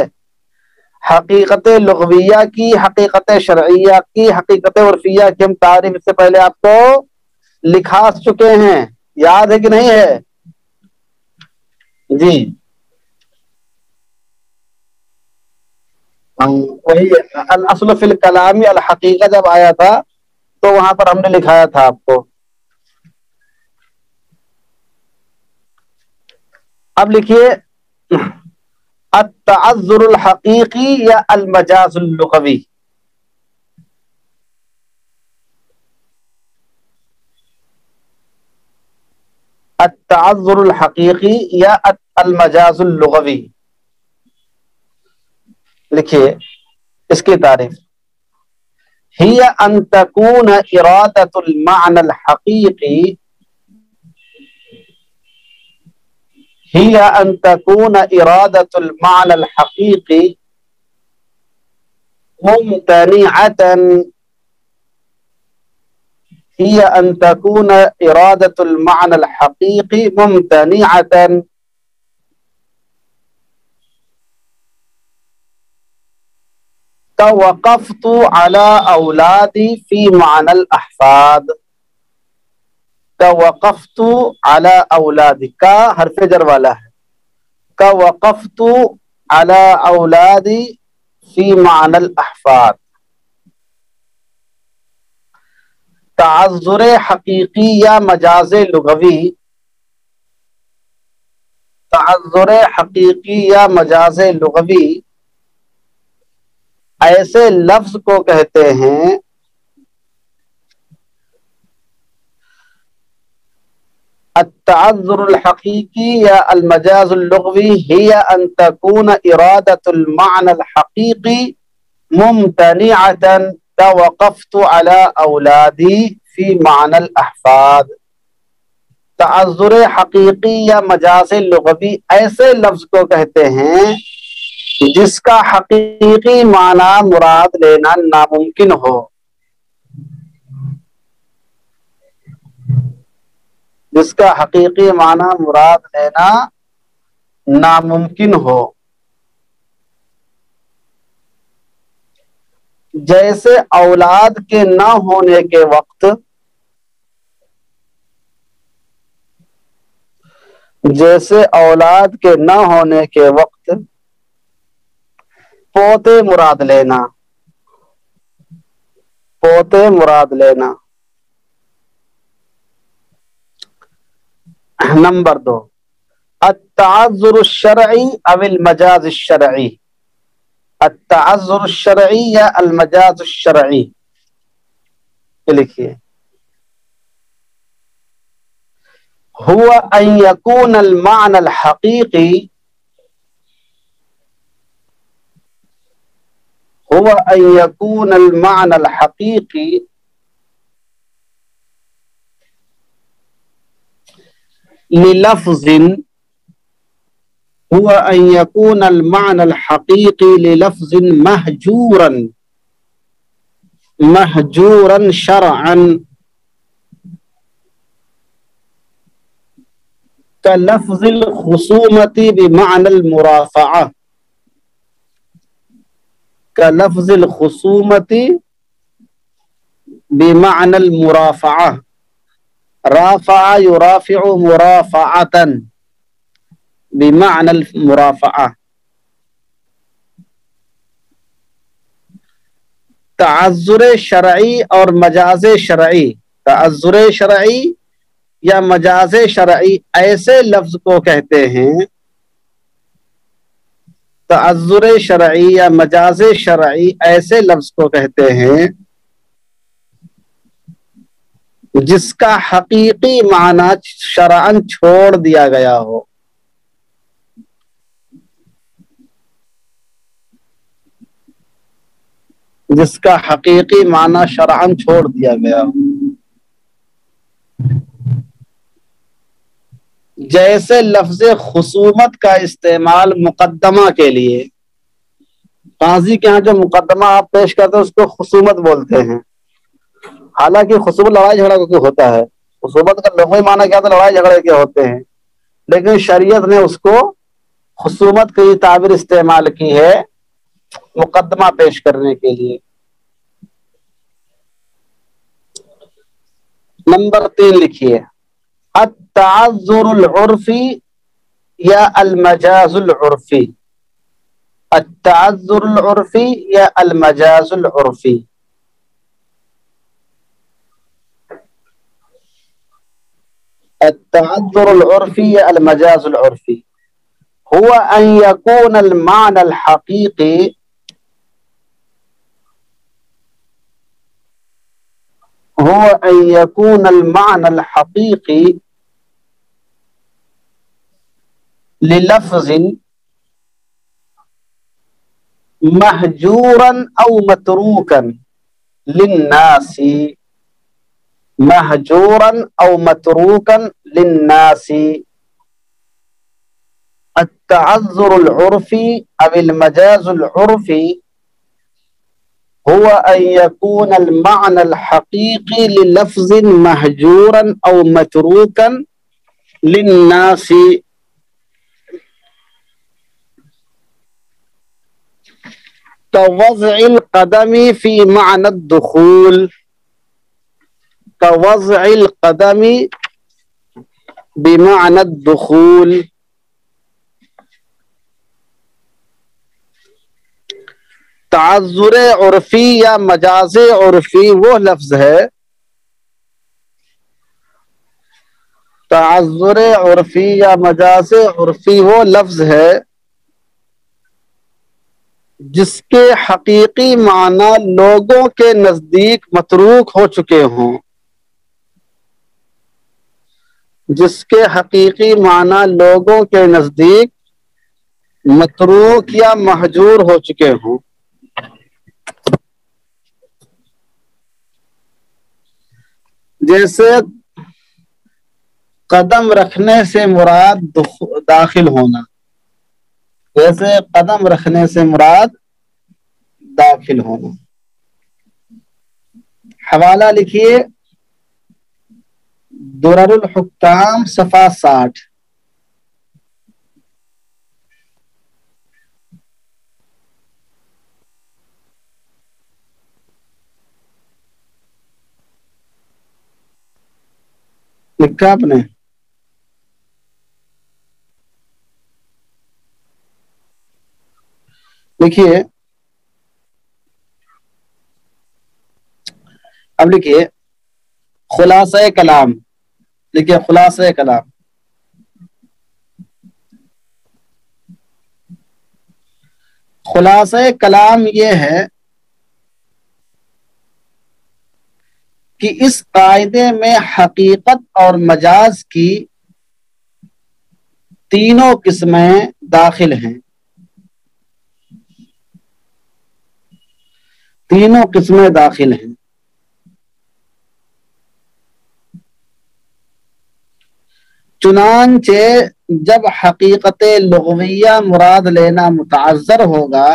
Speaker 1: حقیقت لغویہ کی، حقیقت شرعیہ کی، حقیقت عرفیہ کی ہم تعریف سے پہلے آپ کو لکھا چکے ہیں، یاد ہے کہ نہیں ہے؟ جی وہی الاصل فی الکلام الحقیقہ جب آیا تھا تو وہاں پر ہم نے لکھایا تھا آپ کو۔ اب لکھیے التعذر الحقیقی یا المجاز اللغوی۔ التعذر الحقیقی یا المجاز اللغوی، لکھیے اس کی تعریف، ہی ان تکون ارادۃ المعنى الحقیقی، ہی ان تکون ارادۃ المعنى الحقیقی ممتنعۃ، ہی ان تکون ارادۃ المعنى الحقیقی ممتنعۃ، توقفت على اولادی فی معنى الاحفاد، توقفت على اولادی کا حرف جر والا ہے، توقفت على اولادی فی معنى الاحفاد۔ تعذر حقیقی یا مجاز لغوی، تعذر حقیقی یا مجاز لغوی ایسے لفظ کو کہتے ہیں التعذر الحقیقی یا المجاز اللغوی ہی ان تکون ارادۃ المعنى الحقیقی ممتنعۃ، توقفت على اولادی فی معنى الاحفاد۔ تعذر حقیقی یا مجاز لغوی ایسے لفظ کو کہتے ہیں جس کا حقیقی معنی مراد لینا ناممکن ہو، جس کا حقیقی معنی مراد لینا ناممکن ہو، جیسے اولاد کے نہ ہونے کے وقت، جیسے اولاد کے نہ ہونے کے وقت پوتے مراد لینا، پوتے مراد لینا۔ نمبر 2، التعذر الشرعی او المجاز الشرعی، التعذر الشرعی یا المجاز الشرعی، لکھیے هو ان يكون المعنى الحقيقي، هو ان يكون المعنى الحقيقي للفظ هو أن يكون المعنى الحقيقي للفظ مهجورا شرعا كلفظ الخصومة بمعنى المرافعة كلفظ الخصومة بمعنى المرافعة رافع يرافع مرافعة بمعنى المرافعة تعذر شرعی اور مجاز شرعی تعذر شرعی یا مجاز شرعی ایسے لفظ کو کہتے ہیں تعذر شرعی یا مجاز شرعی ایسے لفظ کو کہتے ہیں جس کا حقیقی معنی شرعاً چھوڑ دیا گیا ہو جس کا حقیقی معنی شرعاً چھوڑ دیا گیا ہو جیسے لفظ خصومت کا استعمال مقدمہ کے لیے قاضی کے ہاں جو مقدمہ آپ پیش کرتے ہیں اس کو خصومت بولتے ہیں حالانکہ خصومت لڑائی جھگڑا کیوں ہوتا ہے خصومت کا لغوی معنی کیا تھا لڑائی جھگڑے کے ہوتے ہیں لیکن شریعت نے اس کو خصومت کی تعبیر استعمال کی ہے مقدمہ پیش کرنے کے لیے نمبر 3 لکھیے التعذر العرفی یا المجاز العرفی التعذر العرفی یا المجاز العرفی التعذر العرفی یا المجاز العرفی هو أن يكون المعنى الحقيقي للفظ مهجورا أو متروكا للناس التعذر العرفي أو المجاز العرفي هو أن يكون المعنى الحقيقي للفظ مهجورا أو متروكا للناس كوضع القدم في معنى الدخول كوضع القدم بمعنى الدخول تعذر عرفی یا مجاز عرفی وہ لفظ ہے تعذر عرفی یا مجاز عرفی وہ لفظ ہے جس کے حقیقی معنی لوگوں کے نزدیک متروک ہو چکے ہوں جس کے حقیقی معنی لوگوں کے نزدیک متروک یا مہجور ہو چکے ہوں جیسے قدم رکھنے سے مراد داخل ہونا جیسے قدم رکھنے سے مراد داخل ہونا حوالہ لکھیے درر الحکام صفحہ 60 لکھا آپ نے لکھیے اب لکھیے خلاصہ کلام لکھیے خلاصہ کلام خلاصہ کلام یہ ہے کہ اس قاعدے میں حقیقت اور مجاز کی تینوں قسمیں داخل ہیں تینوں قسمیں داخل ہیں چنانچہ جب حقیقت لغویہ مراد لینا متعذر ہوگا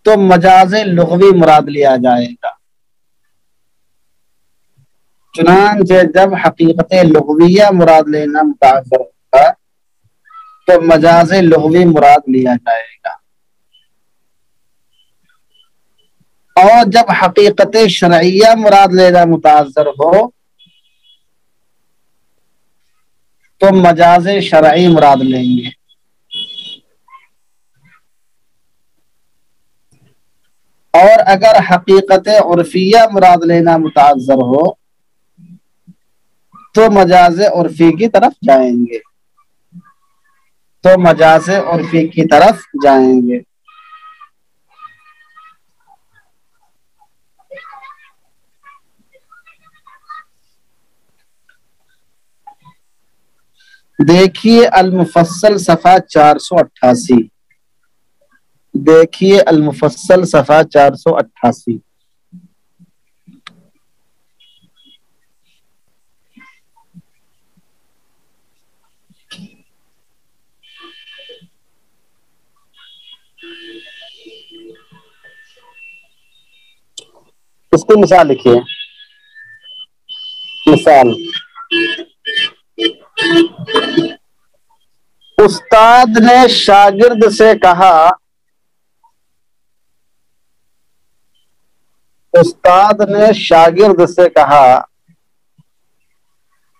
Speaker 1: تو مجاز لغوی مراد لیا جائے گا. چنانچہ جب حقیقت لغویہ مراد لینا متعذر ہوگا تو مجاز لغوی مراد لیا جائے گا. اور جب حقیقت شرعیہ مراد لینا متعذر ہو تو مجاز شرعی مراد لیں گے. اور اگر حقیقت عرفیہ مراد لینا متعذر ہو تو مجاز عرفی کی طرف جائیں گے. دیکھیے المفصل صفحہ 488. دیکھیے المفصل صفحہ 488. اس کی مثال لکھیے. مثال: استاد نے شاگرد سے کہا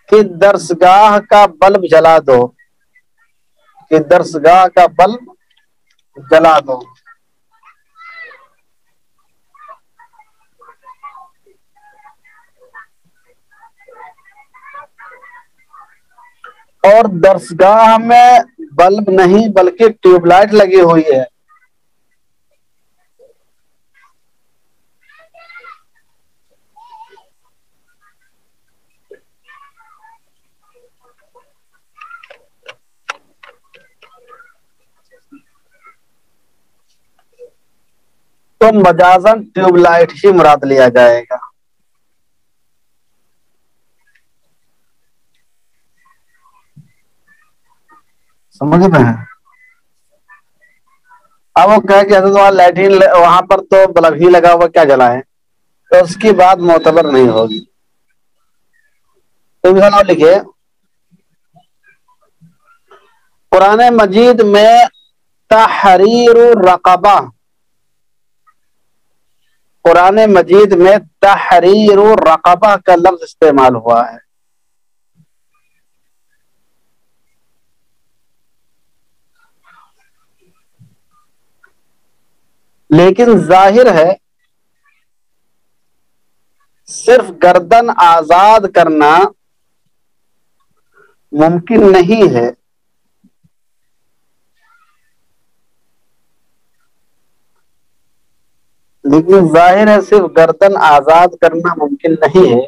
Speaker 1: کہ درسگاہ کا بلب جلا دو. اور درسگاہ میں بلب نہیں بلکہ ٹیوب لائٹ لگی ہوئی ہے. تو مجازاً ٹیوب لائٹ ہی مراد لیا جائے گا. سمجھ میں ہے؟ اب وہ کہہ کہ حضرت وہاں لائٹین وہاں پر تو بلب ہی لگا ہوا کیا جلائیں، تو اس کی بات معتبر نہیں ہوگی. تو مثال اور لکھیے. قرآن مجید میں تحریر الرقبہ کا لفظ استعمال ہوا ہے. لیکن ظاہر ہے صرف گردن آزاد کرنا ممکن نہیں ہے. صرف گردن آزاد کرنا ممکن نہیں ہے،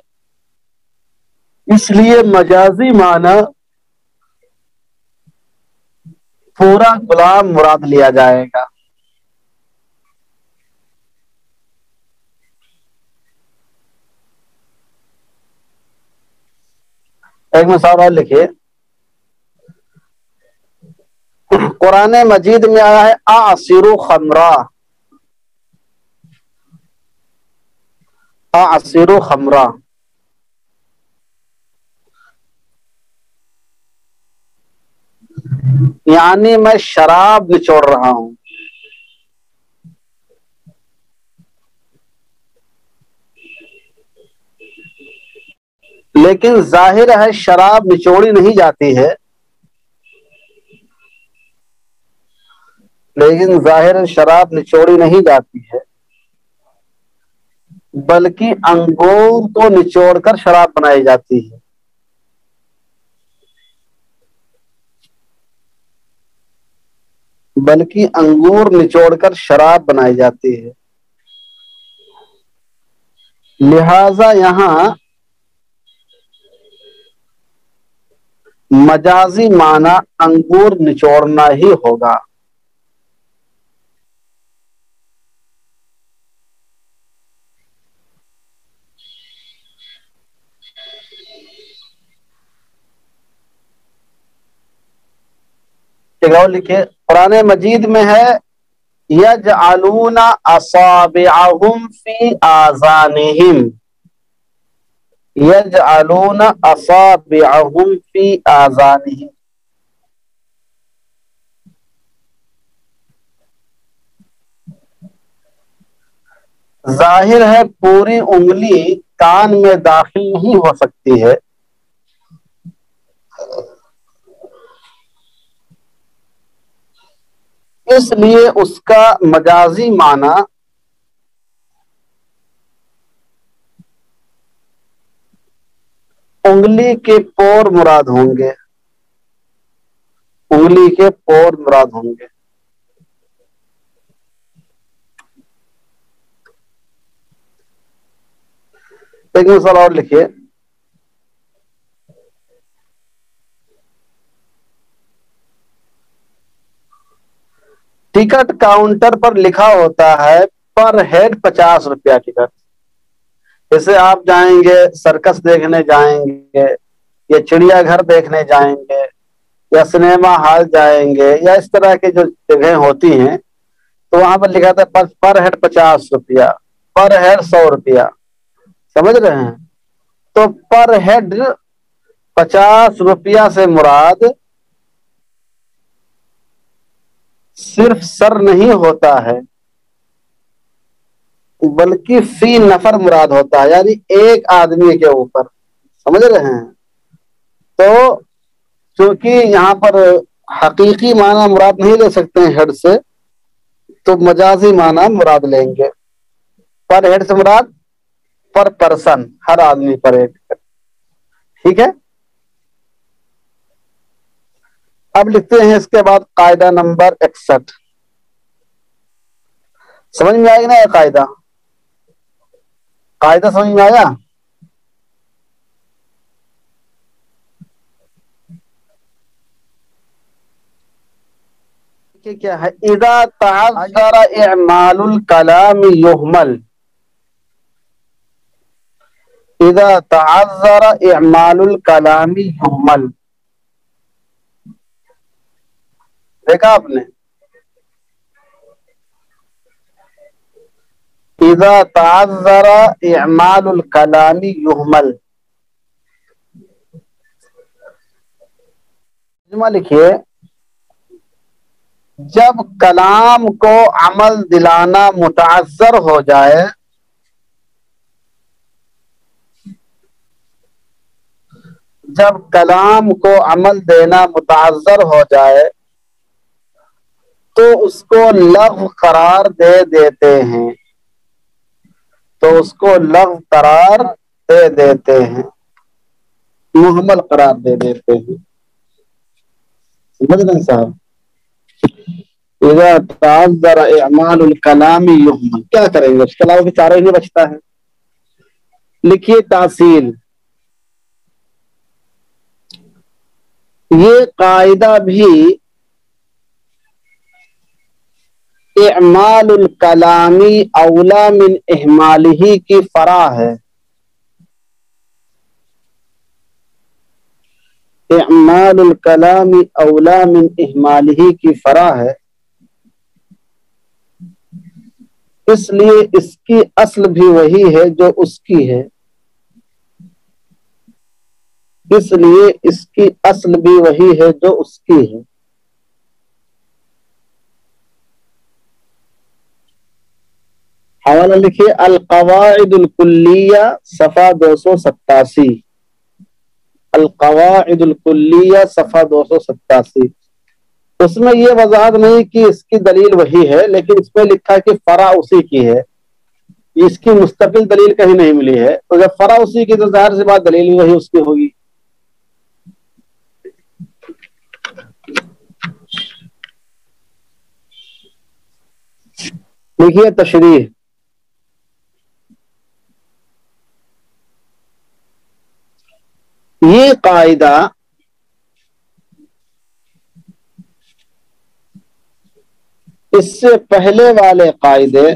Speaker 1: اس لیے مجازی معنی پورا غلام مراد لیا جائے گا. ایک مثال اور لکھیے. قرآن مجید میں آیا ہے اعصروا خمرا. یعنی میں شراب نچوڑ رہا ہوں. لیکن ظاہر ہے شراب نچوڑی نہیں جاتی ہے. بلکہ انگور کو نچوڑ کر شراب بنائی جاتی ہے. لہذا یہاں مجازی معنی انگور نچوڑنا ہی ہوگا. ایک اور لکھے قرآن مجید میں ہے یجعلون اصابعهم فی آذانہم، یجعلون اصابعهم فی آذانہم، ظاہر ہے پوری انگلی کان میں داخل نہیں ہو سکتی ہے، اس لیے اس کا مجازی معنی انگلی کے پور مراد ہوں گے، انگلی کے پور مراد ہوں گے۔ ایک مثال اور لکھیے ٹکٹ کاؤنٹر پر لکھا ہوتا ہے پر ہیڈ 50 روپیہ ٹکٹ۔ جیسے آپ جائیں گے سرکس دیکھنے جائیں گے یا چڑیا گھر دیکھنے جائیں گے یا سنیما ہال جائیں گے یا اس طرح کی جو جگہیں ہوتی ہیں تو وہاں پر لکھا تھا پر ہیڈ 50 روپیہ، پر ہیڈ 100 روپیہ، سمجھ رہے ہیں؟ تو پر ہیڈ 50 روپیہ سے مراد صرف سر نہیں ہوتا ہے بلکہ فی نفر مراد ہوتا ہے، یعنی ایک آدمی کے اوپر، سمجھ رہے ہیں؟ تو چونکہ یہاں پر حقیقی معنی مراد نہیں لے سکتے ہیں ہیڈ سے، تو مجازی معنی مراد لیں گے۔ پر ہیڈ سے مراد پر پرسن، ہر آدمی پر ایک، ٹھیک ہے؟ اب لکھتے ہیں اس کے بعد قاعدہ نمبر 61۔ سمجھ میں آئے گا نا یہ قاعدہ؟ قاعدہ سمجھ میں آیا؟ کہ کیا ہے اذا تعذر اعمال الکلام یحمل، اذا تعذر اعمال الکلام یحمل، دیکھا آپ نے؟ اذا تعذر اعمال الکلام یحمل، ترجمہ لکھیے جب کلام کو عمل دلانا متعذر ہو جائے، جب کلام کو عمل دینا متعذر ہو جائے تو اس کو لغو قرار دے دیتے ہیں، تو اس کو لغو قرار دے دیتے ہیں، محمل قرار دے دیتے ہیں۔ سمجھ رہے صاحب؟ اذا تعذر اعمال الکلام یحمل، کیا کریں گے؟ اس کے علاوہ بھی چارہ ہی نہیں بچتا ہے۔ لکھیے تاصیل، یہ قاعدہ بھی اعمال الکلامی اولا من اہمالہ کی فرع ہے، اعمال الکلام اولا من اہمالہ کی فرع ہے، اس لیے اس کی اصل بھی وہی ہے جو اس کی ہے، اس لیے اس کی اصل بھی وہی ہے جو اس کی ہے۔ حوالہ لکھیے القواعد الکلیہ صفحہ 287، القواعد الکلیہ صفحہ 287۔ اس میں یہ وضاحت نہیں کہ اس کی دلیل وہی ہے، لیکن اس میں لکھا کہ فرع اسی کی ہے، اس کی مستقل دلیل کہیں نہیں ملی ہے، تو جب فرع اسی کی تو ظاہر سی بات دلیل وہی اس کی ہوگی۔ دیکھیے تشریح، یہ قاعدہ اس سے پہلے والے قاعدے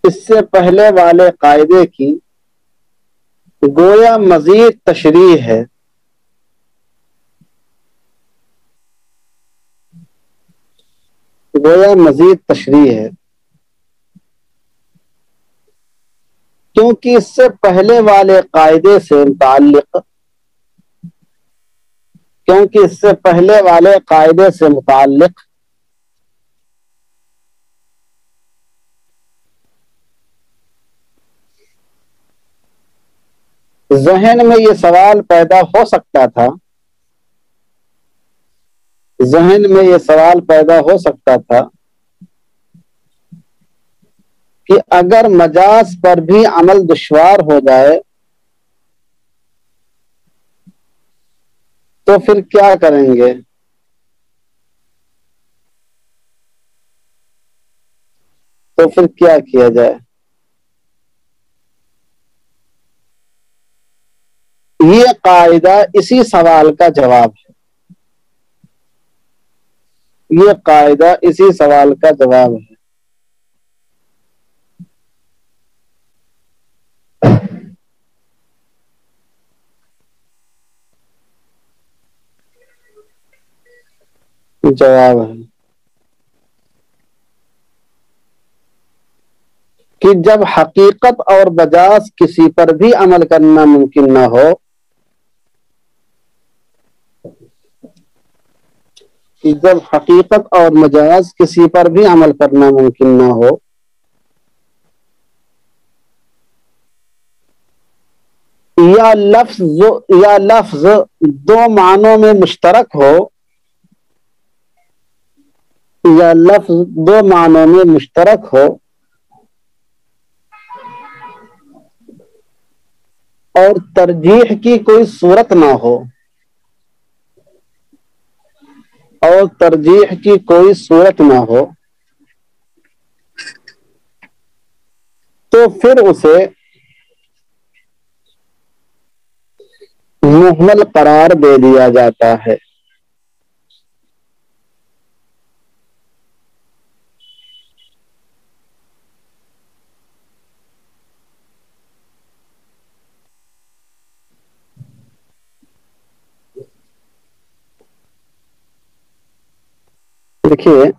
Speaker 1: اس سے پہلے والے قاعدے کی گویا مزید تشریح ہے، گویا مزید تشریح ہے، کیونکہ اس سے پہلے والے قاعدے سے متعلق کیونکہ اس سے پہلے والے قاعدے سے متعلق ذہن میں یہ سوال پیدا ہو سکتا تھا، ذہن میں یہ سوال پیدا ہو سکتا تھا کہ اگر مجاز پر بھی عمل دشوار ہو جائے تو پھر کیا کریں گے؟ تو پھر کیا کیا جائے؟ یہ قاعدہ اسی سوال کا جواب ہے، یہ قاعدہ اسی سوال کا جواب ہے۔ جواب ہے کہ جب حقیقت اور مجاز کسی پر بھی عمل کرنا ممکن نہ ہو، کہ جب حقیقت اور مجاز کسی پر بھی عمل کرنا ممکن نہ ہو، یا لفظ دو معنوں میں مشترک ہو، یا لفظ دو معنوں میں مشترک ہو اور ترجیح کی کوئی صورت نہ ہو، اور ترجیح کی کوئی صورت نہ ہو، تو پھر اسے محمل قرار دے دیا جاتا ہے۔ دیکھیے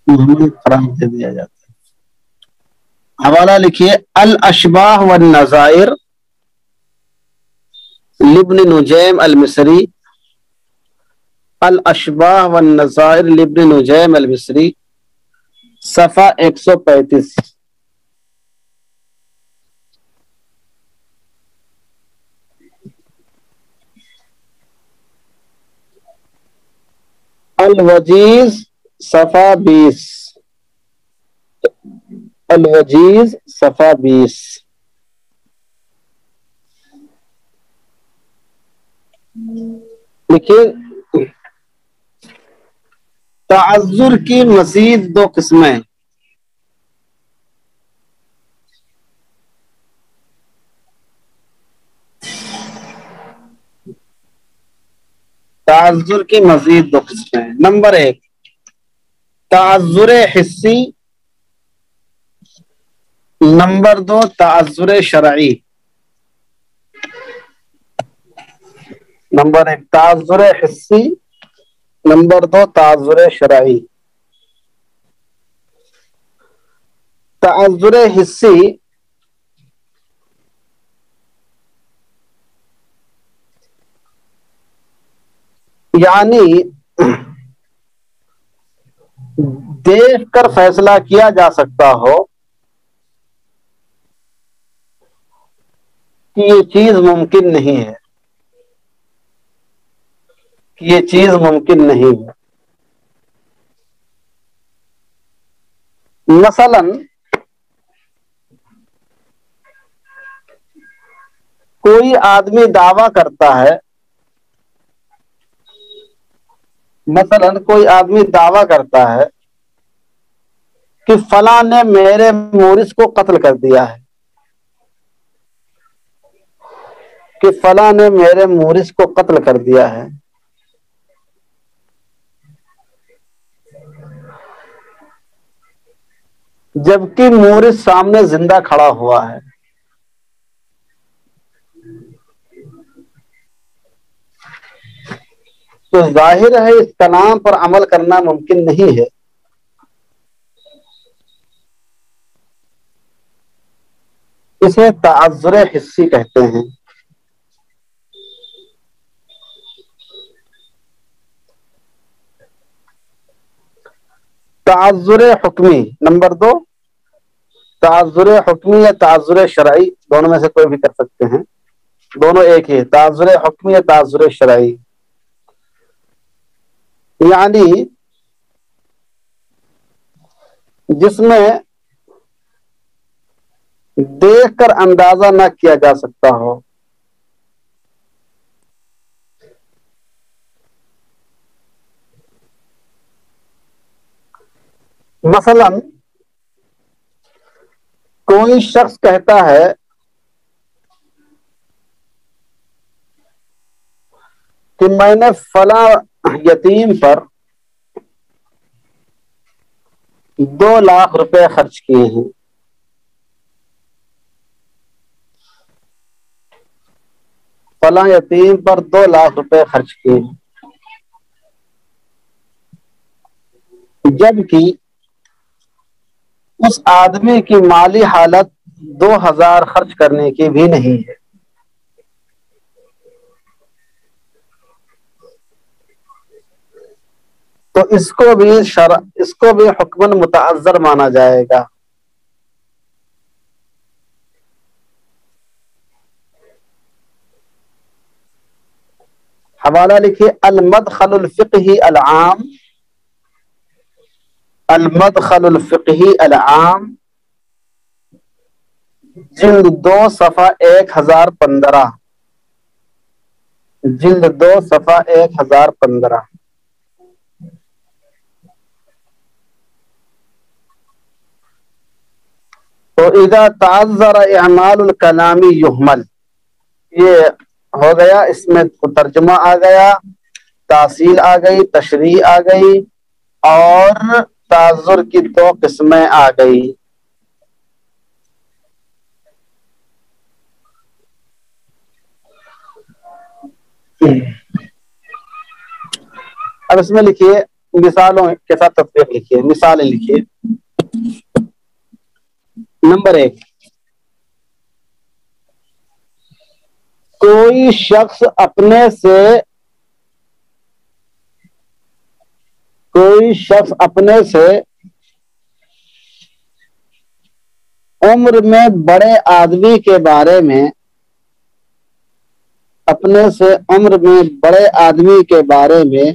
Speaker 1: محمل قرار دے دیا جاتا ہے، حوالہ لکھیے الاشباہ والنظائر لابن نجیم المصری، الاشباہ والنظائر لابن نجیم المصری، صفحہ 135۔ الوجیز صفحہ 20، الوجیز صفحہ 20۔ دیکھیے تعذر کی مزید دو قسمیں، تعذر کی مزید دو قسمیں۔ نمبر ایک تعذر حسی، نمبر دو تعذر شرعی۔ نمبر ایک تعذر حسی، نمبر دو تعذر شرعی۔ تعذر حسی یعنی دیکھ کر فیصلہ کیا جا سکتا ہو کہ یہ چیز ممکن نہیں ہے، کہ یہ چیز ممکن نہیں ہے۔ مثلا کوئی آدمی دعویٰ کرتا ہے، مثلا کوئی آدمی دعویٰ کرتا ہے کہ فلاں نے میرے مورث کو قتل کر دیا ہے، کہ فلاں نے میرے مورث کو قتل کر دیا ہے۔ جبکہ مورث سامنے زندہ کھڑا ہوا ہے. تو ظاہر ہے اس کلام پر عمل کرنا ممکن نہیں ہے. اسے تعذر حسی کہتے ہیں. تعذر حکمی نمبر 2، تعذر حکمی یا تعذر شرعی، دونوں میں سے کوئی بھی کر سکتے ہیں، دونوں ایک ہی، تعذر حکمی یا تعذر شرعی. یعنی جس میں دیکھ کر اندازہ نہ کیا جا سکتا ہو. مثلا کوئی شخص کہتا ہے کہ میں نے فلاں یتیم پر 2 لاکھ روپے خرچ کیے ہیں. فلاں یتیم پر 2 لاکھ روپے خرچ کیے ہیں. جبکہ اس آدمی کی مالی حالت 2,000 خرچ کرنے کی بھی نہیں ہے. تو اس کو بھی حکماً متعذر مانا جائے گا. حوالہ لکھیے المدخل الفقہی العام، المدخل الفقہی العام، جلد 2 صفحہ 1015، جلد 2 صفحہ 1015. تو اذا تعذر اعمال الکلام یحمل، یہ ہو گیا، اس میں ترجمہ آ گیا، تاصیل آ گئی، تشریح آ گئی، اور تعذر کی 2 قسمیں آ گئی. اب اس میں لکھیے مثالوں کے ساتھ تطبیق لکھیے، مثالیں لکھیے. نمبر 1، کوئی شخص اپنے سے عمر میں بڑے آدمی کے بارے میں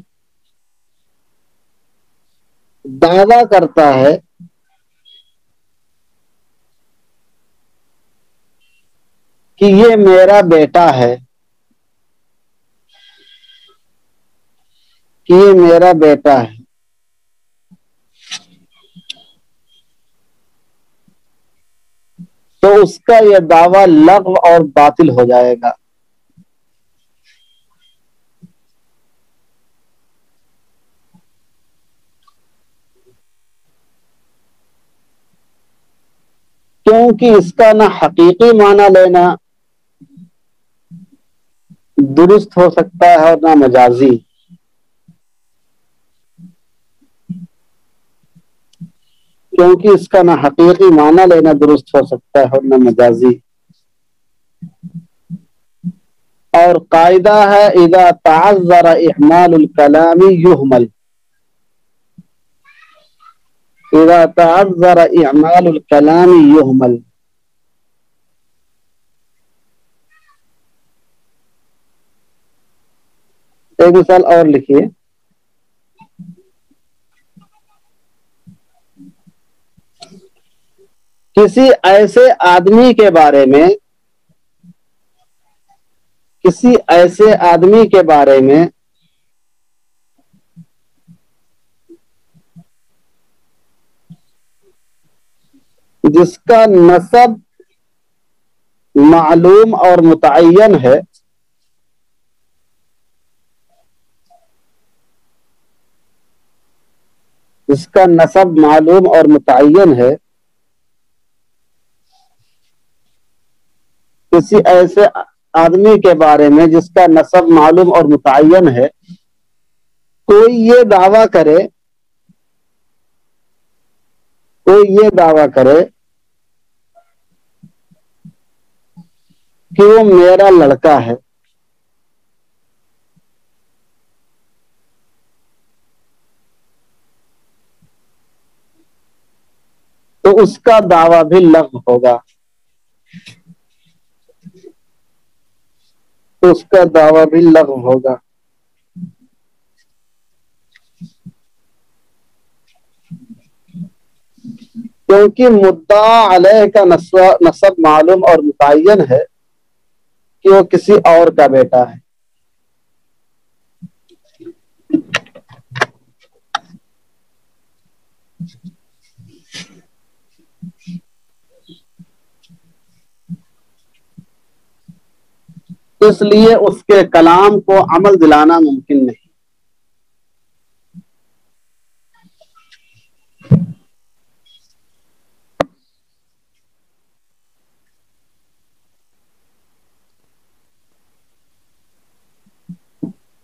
Speaker 1: دعویٰ کرتا ہے کہ یہ میرا بیٹا ہے، تو اس کا یہ دعویٰ لغو اور باطل ہو جائے گا. کیونکہ اس کا نہ حقیقی معنی لینا درست ہو سکتا ہے اور نہ مجازی. کیونکہ اس کا نہ حقیقی معنی لینا درست ہو سکتا ہے اور نہ مجازی. اور قاعدہ ہے اذا تعذر احمال الکلام یحمل، اذا تعذر اعمال الکلام یحمل. ایک مثال اور لکھیے. کسی ایسے آدمی کے بارے میں جس کا نسب معلوم اور متعین ہے، کسی ایسے آدمی کے بارے میں جس کا نسب معلوم اور متعین ہے، کوئی یہ دعویٰ کرے کہ وہ میرا لڑکا ہے، تو اس کا دعویٰ بھی لغو ہوگا، کیونکہ مدعا علیہ کا نسب معلوم اور متعین ہے کہ وہ کسی اور کا بیٹا ہے۔ اس لیے اس کے کلام کو عمل دلانا ممکن نہیں۔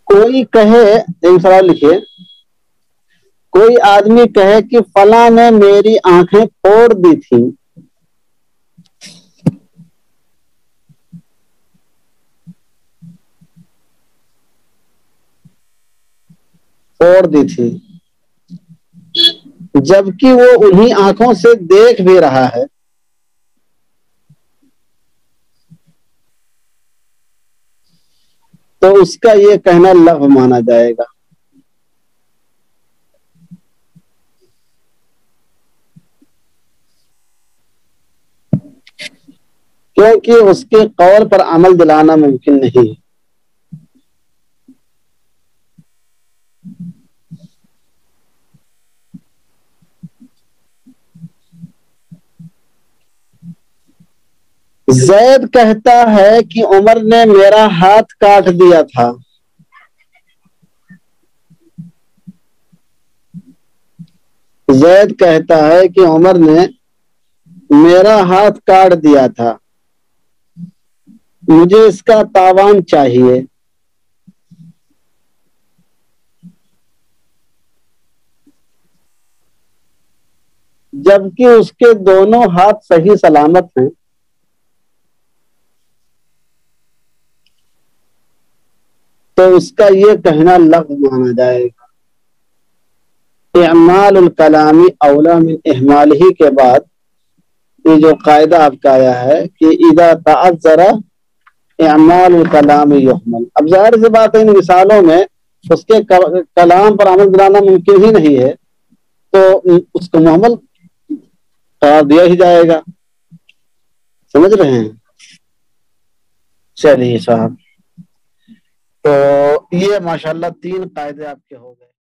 Speaker 1: کوئی کہے، ایک سوال لکھیے، کوئی آدمی کہے کہ فلاں نے میری آنکھیں پھوڑ دی تھی، جبکہ وہ انہی آنکھوں سے دیکھ بھی رہا ہے، تو اس کا یہ کہنا لغو مانا جائے گا۔ کیونکہ اس کے قول پر عمل دلانا ممکن نہیں۔ زید کہتا ہے کہ عمر نے میرا ہاتھ کاٹ دیا تھا، زید کہتا ہے کہ عمر نے میرا ہاتھ کاٹ دیا تھا، مجھے اس کا تاوان چاہیے۔ جبکہ اس کے دونوں ہاتھ صحیح سلامت ہیں، تو اس کا یہ کہنا لغو مانا جائے گا۔ اعمال الکلام اولا من اہمالہ کے بعد یہ جو قاعدہ آپ کا آیا ہے کہ اذا تعذر اعمال الکلام یحمل، اب ظاہر سی بات ہے ان مثالوں میں اس کے کلام پر عمل دلانا ممکن ہی نہیں ہے، تو اس کو محمل قرار دیا ہی جائے گا۔ سمجھ رہے ہیں؟ چلیے صاحب، تو یہ ماشاءاللہ 3 قاعدے آپ کے ہو گئے۔